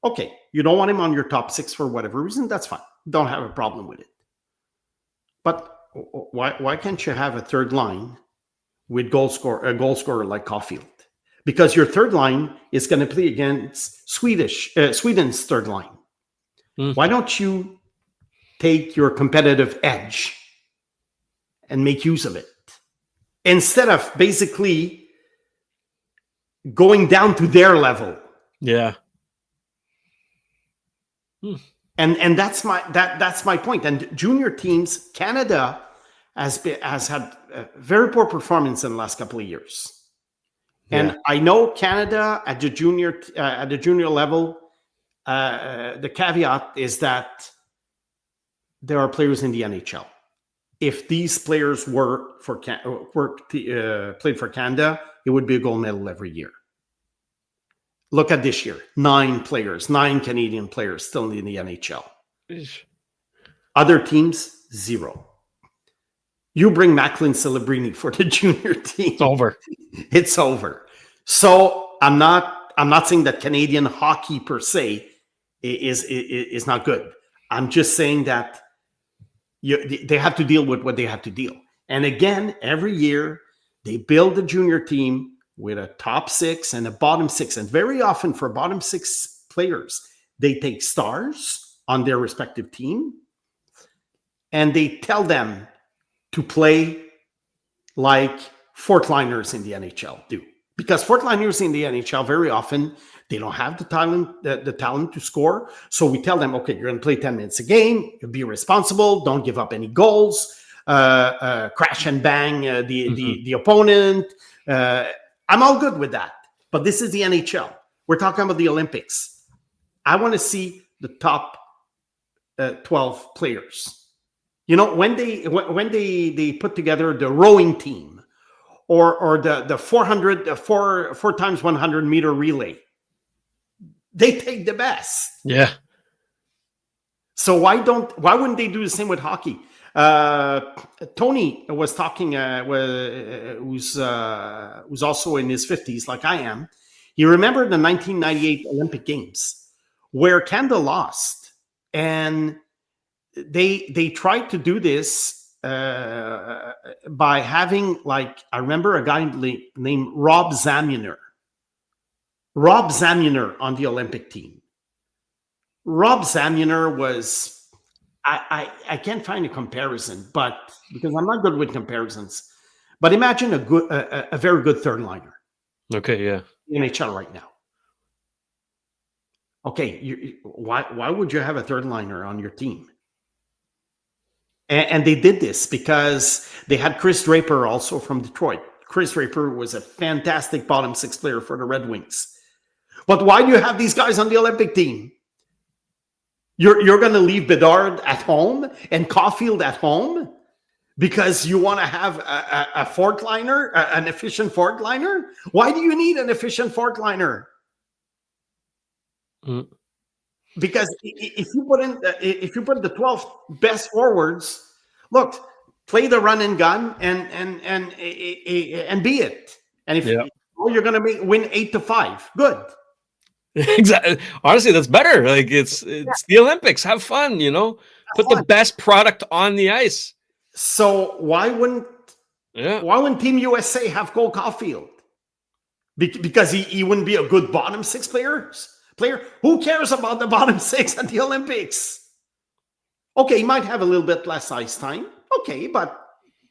Okay, you don't want him on your top six for whatever reason. That's fine. Don't have a problem with it. But why can't you have a third line with a goal scorer like Caulfield? Because your third line is going to play against Sweden's third line. Why don't you take your competitive edge and make use of it instead of basically going down to their level? Yeah. And that's my point. And junior teams, Canada has had a very poor performance in the last couple of years. Yeah. And I know Canada at the junior level, the caveat is that there are players in the NHL. If these players played for Canada, it would be a gold medal every year. Look at this year: 9 Canadian players still in the NHL. Other teams, 0. You bring Macklin Celebrini for the junior team. It's over. It's over. So I'm not saying that Canadian hockey per se is not good. I'm just saying that they have to deal with what they have to deal. And again, every year they build a junior team with a top 6 and a bottom 6. And very often for bottom 6 players, they take stars on their respective team and they tell them to play like fourth liners in the NHL do. Because fourth liners in the NHL, very often, they don't have the talent to score. So we tell them, okay, you're going to play 10 minutes a game. Be responsible. Don't give up any goals. Crash and bang the opponent. I'm all good with that. But this is the NHL. We're talking about the Olympics. I want to see the top 12 players. when they put together the rowing team or the 4 times 100 meter relay, they take the best. Yeah. So why wouldn't they do the same with hockey? Tony was talking, who's also in his 50s, like I am. He remembered the 1998 Olympic Games where Canada lost, and they tried to do this by having, like, I remember a guy named Rob Zamiener on the Olympic team. Rob Zamiener was, I can't find a comparison, but because I'm not good with comparisons, but imagine a very good third liner. Okay, yeah. NHL right now. Okay, why would you have a third liner on your team? And they did this because they had Chris Draper also from Detroit. Chris Draper was a fantastic bottom six player for the Red Wings. But why do you have these guys on the Olympic team? You're going to leave Bedard at home and Caulfield at home because you want to have a fourth liner, an efficient fourth liner? Why do you need an efficient fourth liner? Because if you put the 12 best forwards, look, play the run and gun and be it. And if you're going to win 8-5, good. Exactly. Honestly, that's better. Like it's the Olympics. Have fun, Put the best product on the ice. So why wouldn't Team USA have Cole Caulfield? Because he wouldn't be a good bottom six player. Who cares about the bottom six at the Olympics? Okay, he might have a little bit less ice time. Okay, but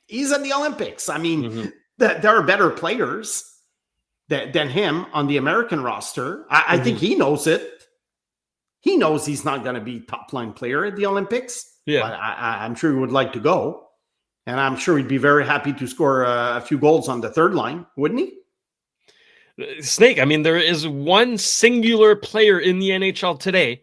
he's at the Olympics. I mean, there are better players than him on the American roster. I think he knows it. He knows he's not going to be top line player at the Olympics. Yeah, but I'm sure he would like to go, and I'm sure he'd be very happy to score a few goals on the third line, wouldn't he? Snake, I mean, there is one singular player in the NHL today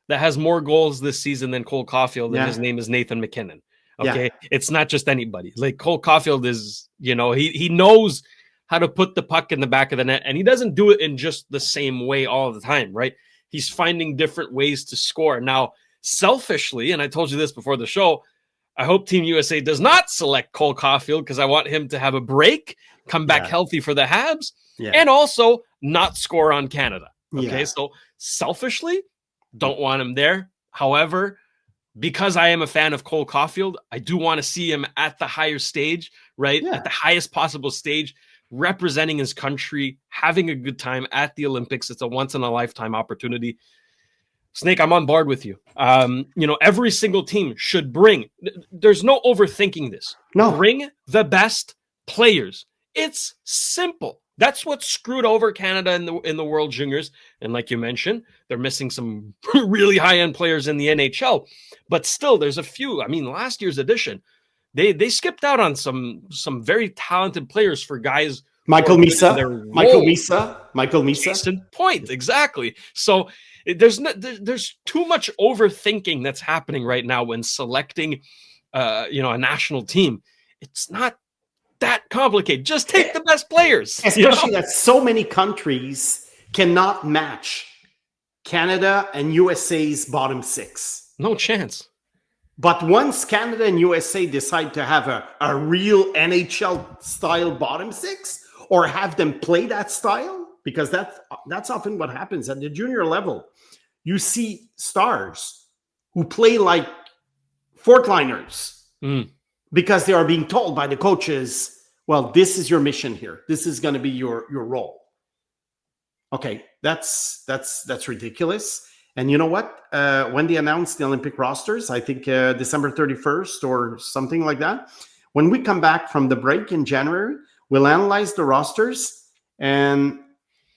that has more goals this season than Cole Caulfield, and his name is Nathan McKinnon. Okay, it's not just anybody. Like Cole Caulfield is, he knows how to put the puck in the back of the net, and he doesn't do it in just the same way all the time, right? He's finding different ways to score. Now, selfishly, and I told you this before the show, I hope Team USA does not select Cole Caulfield because I want him to have a break, come back healthy for the Habs, and also not score on Canada. Okay, so selfishly, don't want him there. However, because I am a fan of Cole Caulfield, I do want to see him at the higher stage, right? At the highest possible stage, representing his country, having a good time at the Olympics. It's a once-in-a-lifetime opportunity. Snake, I'm on board with you. Every single team should bring. There's no overthinking this. No. Bring the best players. It's simple. That's what screwed over Canada in the World Juniors. And like you mentioned, they're missing some really high-end players in the NHL. But still, there's a few. I mean, last year's edition, they skipped out on some very talented players for guys. Michael Misa. Case in point, exactly. So there's too much overthinking that's happening right now when selecting, a national team. It's not that complicated. Just take the best players. Especially that so many countries cannot match Canada and USA's bottom six. No chance. But once Canada and USA decide to have a real NHL style bottom six, or have them play that style, because that's often what happens at the junior level. You see stars who play like fourth liners because they are being told by the coaches, well, this is your mission here. This is going to be your role. Okay, that's ridiculous. And you know what? When they announced the Olympic rosters, I think December 31st or something like that, when we come back from the break in January, we'll analyze the rosters and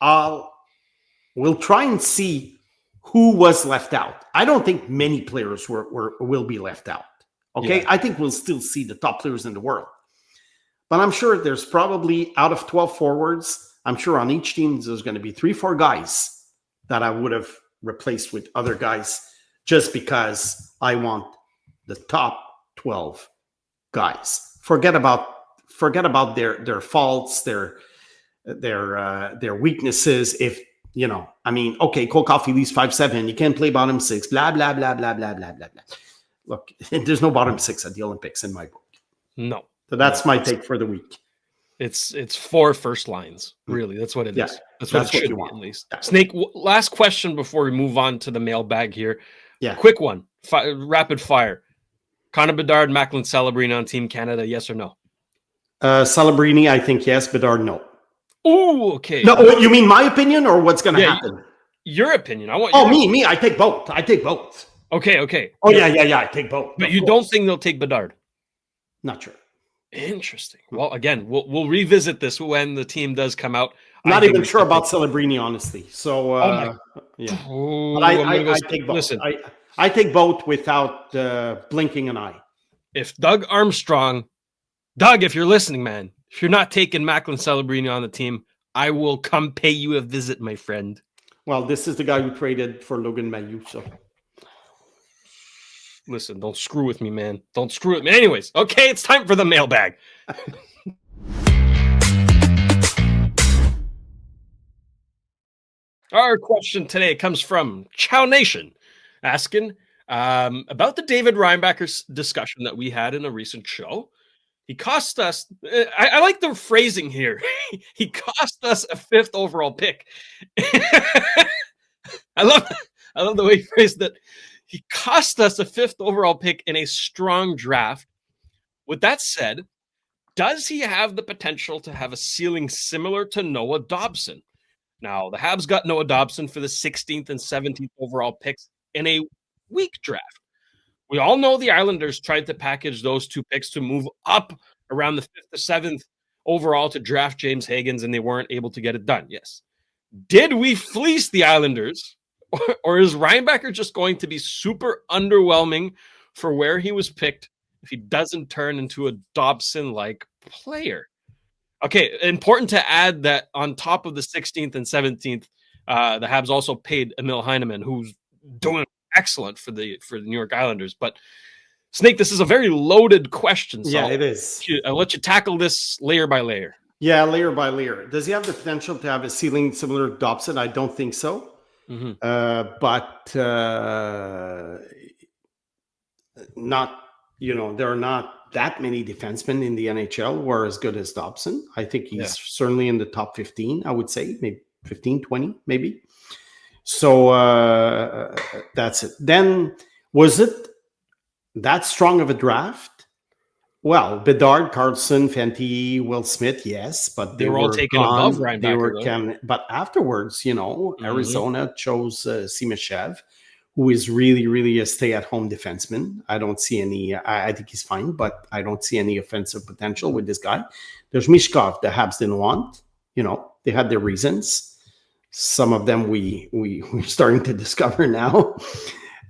we'll try and see who was left out. I don't think many players will be left out. Okay, I think we'll still see the top players in the world. But I'm sure there's probably, out of 12 forwards, I'm sure on each team there's going to be 3-4 guys that I would have replaced with other guys just because I want the top 12 guys. Forget about their faults, their weaknesses. If Cole Caulfield, he's 5'7", you can't play bottom six. Blah blah blah blah blah blah blah blah. Look, there's no bottom six at the Olympics in my book. No. So that's my take for the week. It's 4 first lines, really. That's what it is. That's what it should be, at least. Yeah. Snake, last question before we move on to the mailbag here. Yeah. Quick one. Rapid fire. Connor Bedard, Macklin Celebrini on Team Canada, yes or no? Celebrini, I think yes. Bedard, no. Oh, okay. No, you mean my opinion or what's going to happen? Your opinion. Me. I take both. Okay. Oh, yeah. I take both. But you don't think they'll take Bedard? Not sure. Interesting. Well, again, we'll revisit this when the team does come out. Not even sure about Celebrini, honestly. So, yeah. Oh, I take both. Listen, I take both without blinking an eye. If Doug, if you're listening, man, if you're not taking Macklin Celebrini on the team, I will come pay you a visit, my friend. Well, this is the guy who traded for Logan Mailloux, so... Listen, don't screw with me, man. Don't screw with me. Anyways, okay, it's time for the mailbag. Our question today comes from Chow Nation, asking about the David Reinbacher discussion that we had in a recent show. He cost us, I like the phrasing here. He cost us a 5th overall pick. I love the way he phrased that. He cost us a 5th overall pick in a strong draft. With that said, does he have the potential to have a ceiling similar to Noah Dobson? Now, the Habs got Noah Dobson for the 16th and 17th overall picks in a weak draft. We all know the Islanders tried to package those 2 picks to move up around the 5th to 7th overall to draft James Higgins, and they weren't able to get it done. Yes. Did we fleece the Islanders? Or is Reinbacher just going to be super underwhelming for where he was picked if he doesn't turn into a Dobson-like player? Okay, important to add that on top of the 16th and 17th, the Habs also paid Emil Heineman, who's doing excellent for the New York Islanders. But Snake, this is a very loaded question. So yeah, it is. I'll let you tackle this layer by layer. Yeah, layer by layer. Does he have the potential to have a ceiling similar to Dobson? I don't think so. Mm-hmm. But not, there are not that many defensemen in the NHL who are as good as Dobson. I think he's certainly in the top 15, I would say, maybe 15, 20, maybe. So that's it. Then, was it that strong of a draft? Well, Bedard, Carlson, Fenty, Will Smith, yes, but they were all taken above Reinbacher. But afterwards, Arizona chose Simashev, who is really, really a stay-at-home defenseman. I don't see any. I think he's fine, but I don't see any offensive potential with this guy. There's Mishkov, the Habs didn't want. They had their reasons. Some of them we're starting to discover now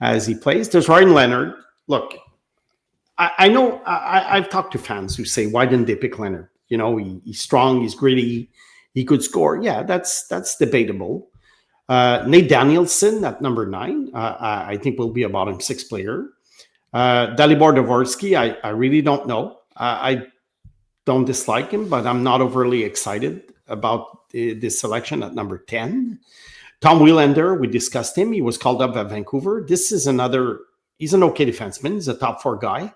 as he plays. There's Ryan Leonard. Look. I know I've talked to fans who say, why didn't they pick Leonard? He's strong, he's gritty, he could score. Yeah, that's debatable. Nate Danielson at number 9, I think will be a bottom 6 player. Dalibor Dvorsky, I really don't know. I don't dislike him, but I'm not overly excited about this selection at number 10. Tom Wielander, we discussed him. He was called up at Vancouver. This is he's an okay defenseman. He's a top 4 guy.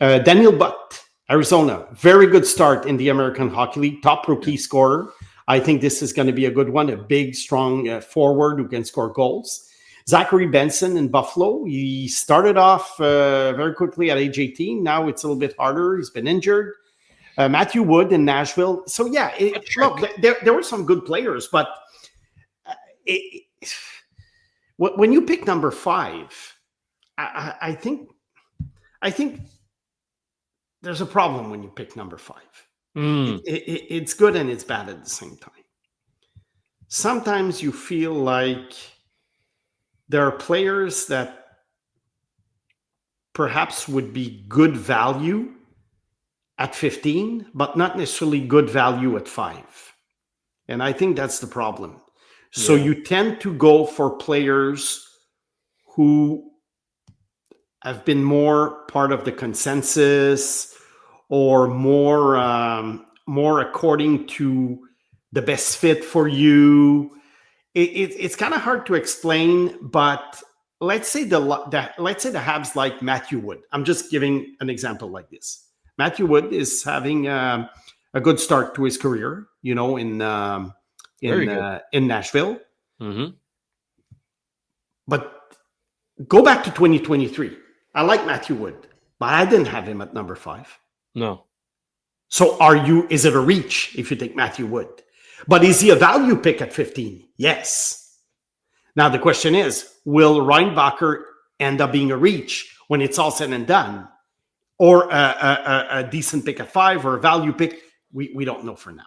Daniel Butt, Arizona, very good start in the American Hockey League, top rookie scorer. I think this is going to be a good one, a big, strong forward who can score goals. Zachary Benson in Buffalo, he started off very quickly at age 18. Now it's a little bit harder. He's been injured. Matthew Wood in Nashville. So, yeah, look, there were some good players, but when you pick number 5, I think there's a problem when you pick number 5. It's good and it's bad at the same time. Sometimes you feel like there are players that perhaps would be good value at 15, but not necessarily good value at 5. And I think that's the problem. So you tend to go for players who have been more part of the consensus, or more according to the best fit for you. It's kind of hard to explain, but let's say the Habs like Matthew Wood. I'm just giving an example like this. Matthew Wood is having a good start to his career, in Nashville. Mm-hmm. But go back to 2023. I like Matthew Wood, but I didn't have him at number 5. No. So is it a reach if you take Matthew Wood? But is he a value pick at 15? Yes. Now the question is, will Reinbacher end up being a reach when it's all said and done? Or a decent pick at 5 or a value pick? We don't know for now.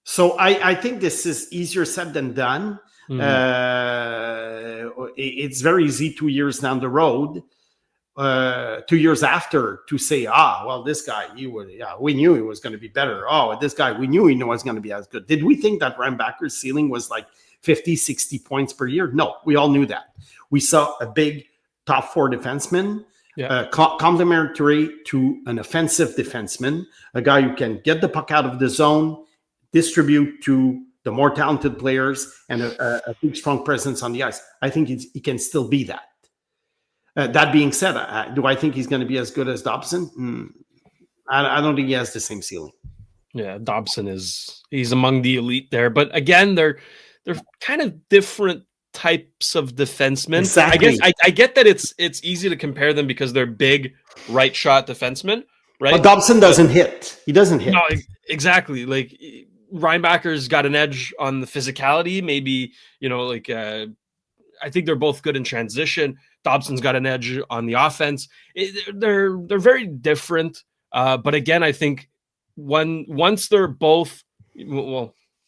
So I think this is easier said than done. Mm-hmm. It's very easy 2 years down the road, 2 years after, to say, well, this guy, we knew he was going to be better. Oh, this guy, we knew he was going to be as good. Did we think that Reinbacher's ceiling was like 50, 60 points per year? No, we all knew that. We saw a big top 4 defenseman, complementary to an offensive defenseman, a guy who can get the puck out of the zone, distribute to the more talented players, and a big, strong presence on the ice. I think he can still be that. That being said, do I think he's going to be as good as Dobson? I don't think he has the same ceiling. Yeah, Dobson he's among the elite there. But again, they're kind of different types of defensemen. Exactly. I get that it's easy to compare them because they're big right shot defensemen, right? But Dobson doesn't hit. He doesn't hit. No, exactly. Like Reinbacher's got an edge on the physicality. Maybe, I think they're both good in transition. Dobson's got an edge on the offense. They're very different. But again, I think once they're both,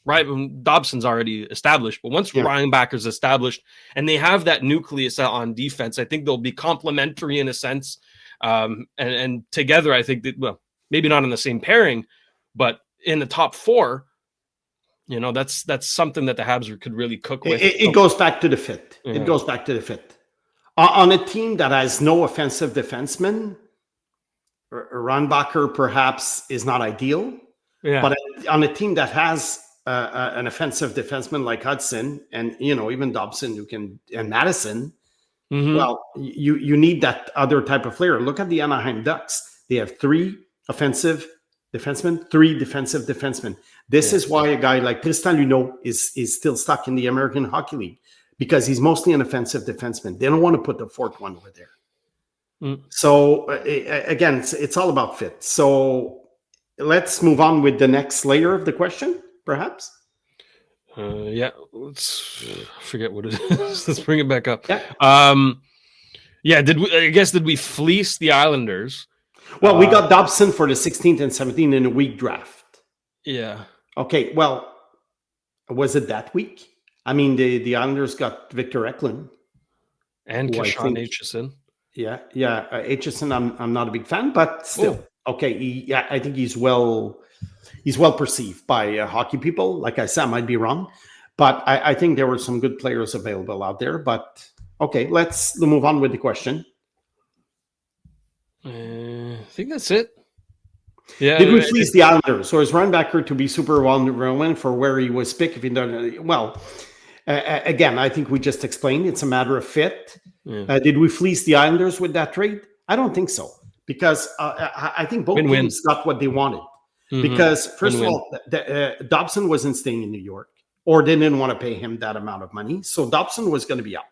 Dobson's already established, but once Reinbacher's established and they have that nucleus on defense, I think they'll be complementary in a sense. And together, I think that, maybe not in the same pairing, but in the top 4, that's something that the Habs could really cook with. It goes back to the fit. Yeah. It goes back to the fit. On a team that has no offensive defenseman, Reinbacher perhaps is not ideal. Yeah. But on a team that has an offensive defenseman like Hudson and even Dobson and Madison, well, you need that other type of player. Look at the Anaheim Ducks. They have 3 offensive defensemen, 3 defensive defensemen. This is why a guy like Tristan Luneau is still stuck in the American Hockey League, because he's mostly an offensive defenseman. They don't want to put the 4th one over there. So again, it's all about fit. So let's move on with the next layer of the question, perhaps. Let's forget what it is. Let's bring it back up. Yeah. Did we fleece the Islanders? Well, we got Dobson for the 16th and 17th in a week draft. Yeah. Okay. Well, was it that week? I mean, the Islanders got Victor Eklund and Kashan Aitchison. Yeah. Aitchison, I'm not a big fan, but still, okay. I think he's well perceived by hockey people. Like I said, I might be wrong, but I think there were some good players available out there. But okay, let's move on with the question. I think that's it. Yeah. Did we fleece the Islanders? Or is Reinbacher to be super relevant for where he was picked? If he done well, again, I think we just explained it's a matter of fit. Yeah. Did we fleece the Islanders with that trade? I don't think so, because I think both teams got what they wanted. Because first of all, Dobson wasn't staying in New York, or they didn't want to pay him that amount of money, so Dobson was going to be out.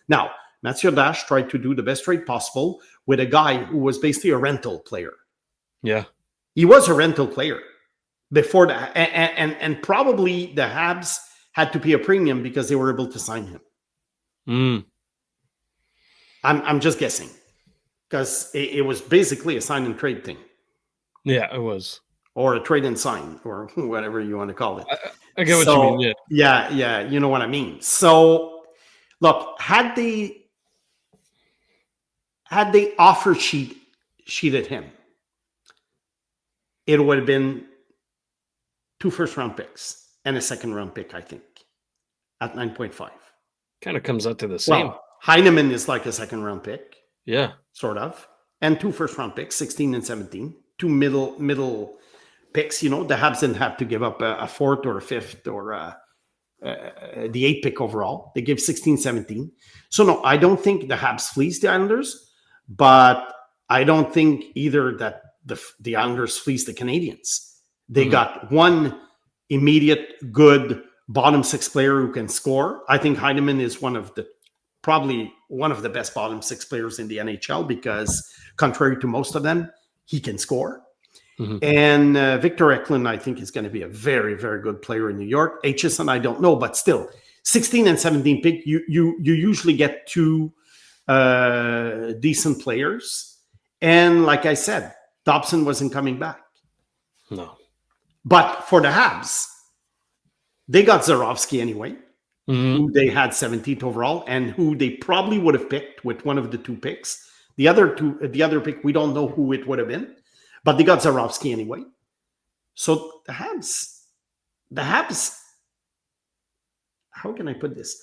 Now, Mathieu Dash tried to do the best trade possible with a guy who was basically a rental player. Yeah. He was a rental player before that. And probably the Habs had to pay a premium because they were able to sign him. I'm just guessing, because it was basically a sign and trade thing. Yeah, it was. Or a trade and sign, or whatever you want to call it. I get what you mean. Yeah, you know what I mean. So, look, had they offer sheeted him, it would have been 2 first-round picks and a second-round pick, I think, at 9.5. Kind of comes out to the same. Well, Heineman is like a second-round pick. Yeah. Sort of. And 2 first-round picks, 16 and 17. 2 middle picks. The Habs didn't have to give up a fourth or a fifth or the 8th pick overall. They give 16, 17. So, no, I don't think the Habs fleece the Islanders, but I don't think either that the Islanders fleece the Canadiens. They got one immediate good bottom 6 player who can score. I think Heidemann is probably one of the best bottom 6 players in the NHL because, contrary to most of them, he can score. And Victor Eklund, I think, is going to be a very, very good player in New York. Aitchison, I don't know, but still, 16 and 17 pick, you usually get 2 decent players. And like I said, Dobson wasn't coming back. No. But for the Habs, they got Zarovsky anyway, who they had 17th overall, and who they probably would have picked with one of the 2 picks. The other pick, we don't know who it would have been. But they got Zarovsky anyway. So the Habs, how can I put this?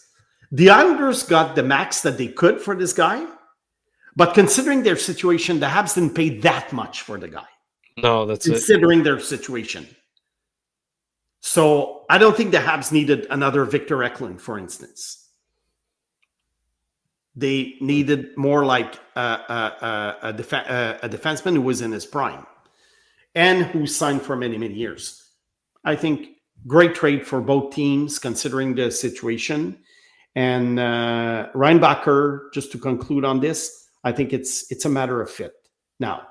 The Islanders got the max that they could for this guy. But considering their situation, the Habs didn't pay that much for the guy. No, that's considering their situation. So I don't think the Habs needed another Victor Eklund, for instance. They needed more like a defenseman who was in his prime and who signed for many, many years. I think great trade for both teams, considering the situation. And Reinbacher, just to conclude on this, I think it's a matter of fit. Now,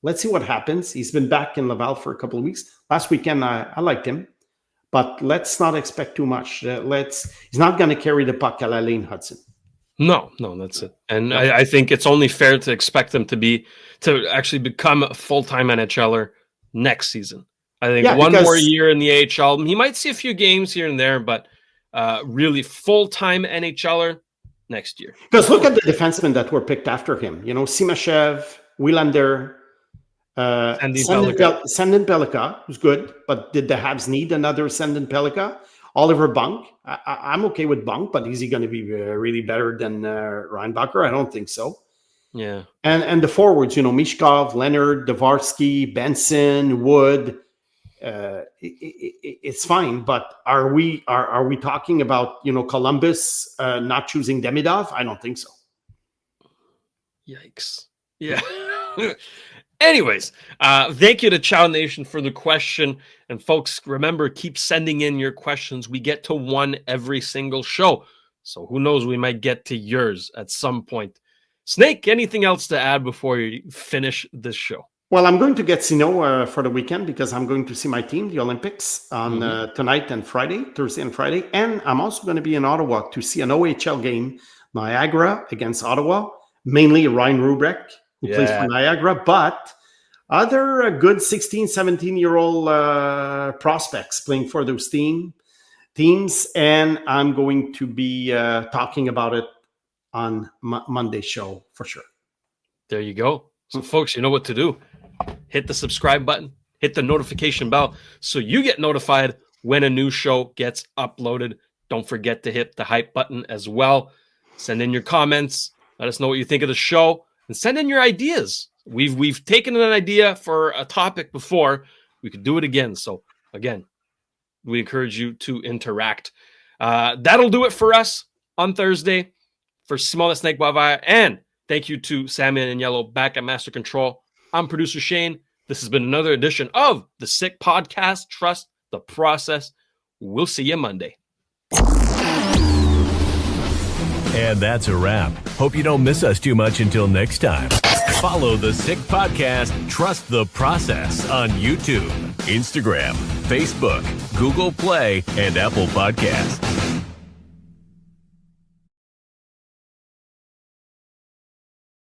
let's see what happens. He's been back in Laval for a couple of weeks. Last weekend, I liked him. But let's not expect too much. He's not going to carry the puck a la Lane Hudson. No, that's it. And I think it's only fair to expect him to actually become a full-time NHLer next season. I think one more year in the AHL. He might see a few games here and there, but really full-time NHLer next year. Because look at the defensemen that were picked after him. Simashev, Wielander, Sandin Pellikka, who's good, but did the Habs need another Sandin Pellikka? Oliver Bunk, I'm okay with Bunk, but is he going to be really better than Reinbacher? I don't think so. Yeah. And the forwards, Mishkov, Leonard, Dvorsky, Benson, Wood, it's fine. But are we talking about Columbus not choosing Demidov? I don't think so. Yikes! Yeah. Anyways, thank you to Chow Nation for the question. And folks, remember, keep sending in your questions. We get to one every single show. So who knows, we might get to yours at some point. Snake, anything else to add before you finish this show? Well, I'm going to get Sino for the weekend because I'm going to see my team, the Olympics, on tonight and Friday, Thursday and Friday. And I'm also going to be in Ottawa to see an OHL game, Niagara against Ottawa, mainly Ryan Rubrek, who plays for Niagara, but other good 16, 17-year-old prospects playing for those teams. And I'm going to be talking about it on Monday's show for sure. There you go. So, folks, you know what to do. Hit the subscribe button, hit the notification bell so you get notified when a new show gets uploaded. Don't forget to hit the hype button as well. Send in your comments. Let us know what you think of the show. And send in your ideas. We've taken an idea for a topic before. We could do it again. So again, we encourage you to interact. That'll do it for us on Thursday. For Simon the Snake Boisvert, and thank you to Sammy and Yellow back at Master Control. I'm producer Shane. This has been another edition of the Sick Podcast. Trust the process. We'll see you Monday. And that's a wrap. Hope you don't miss us too much until next time. Follow the Sick Podcast, Trust the Process on YouTube, Instagram, Facebook, Google Play, and Apple Podcasts.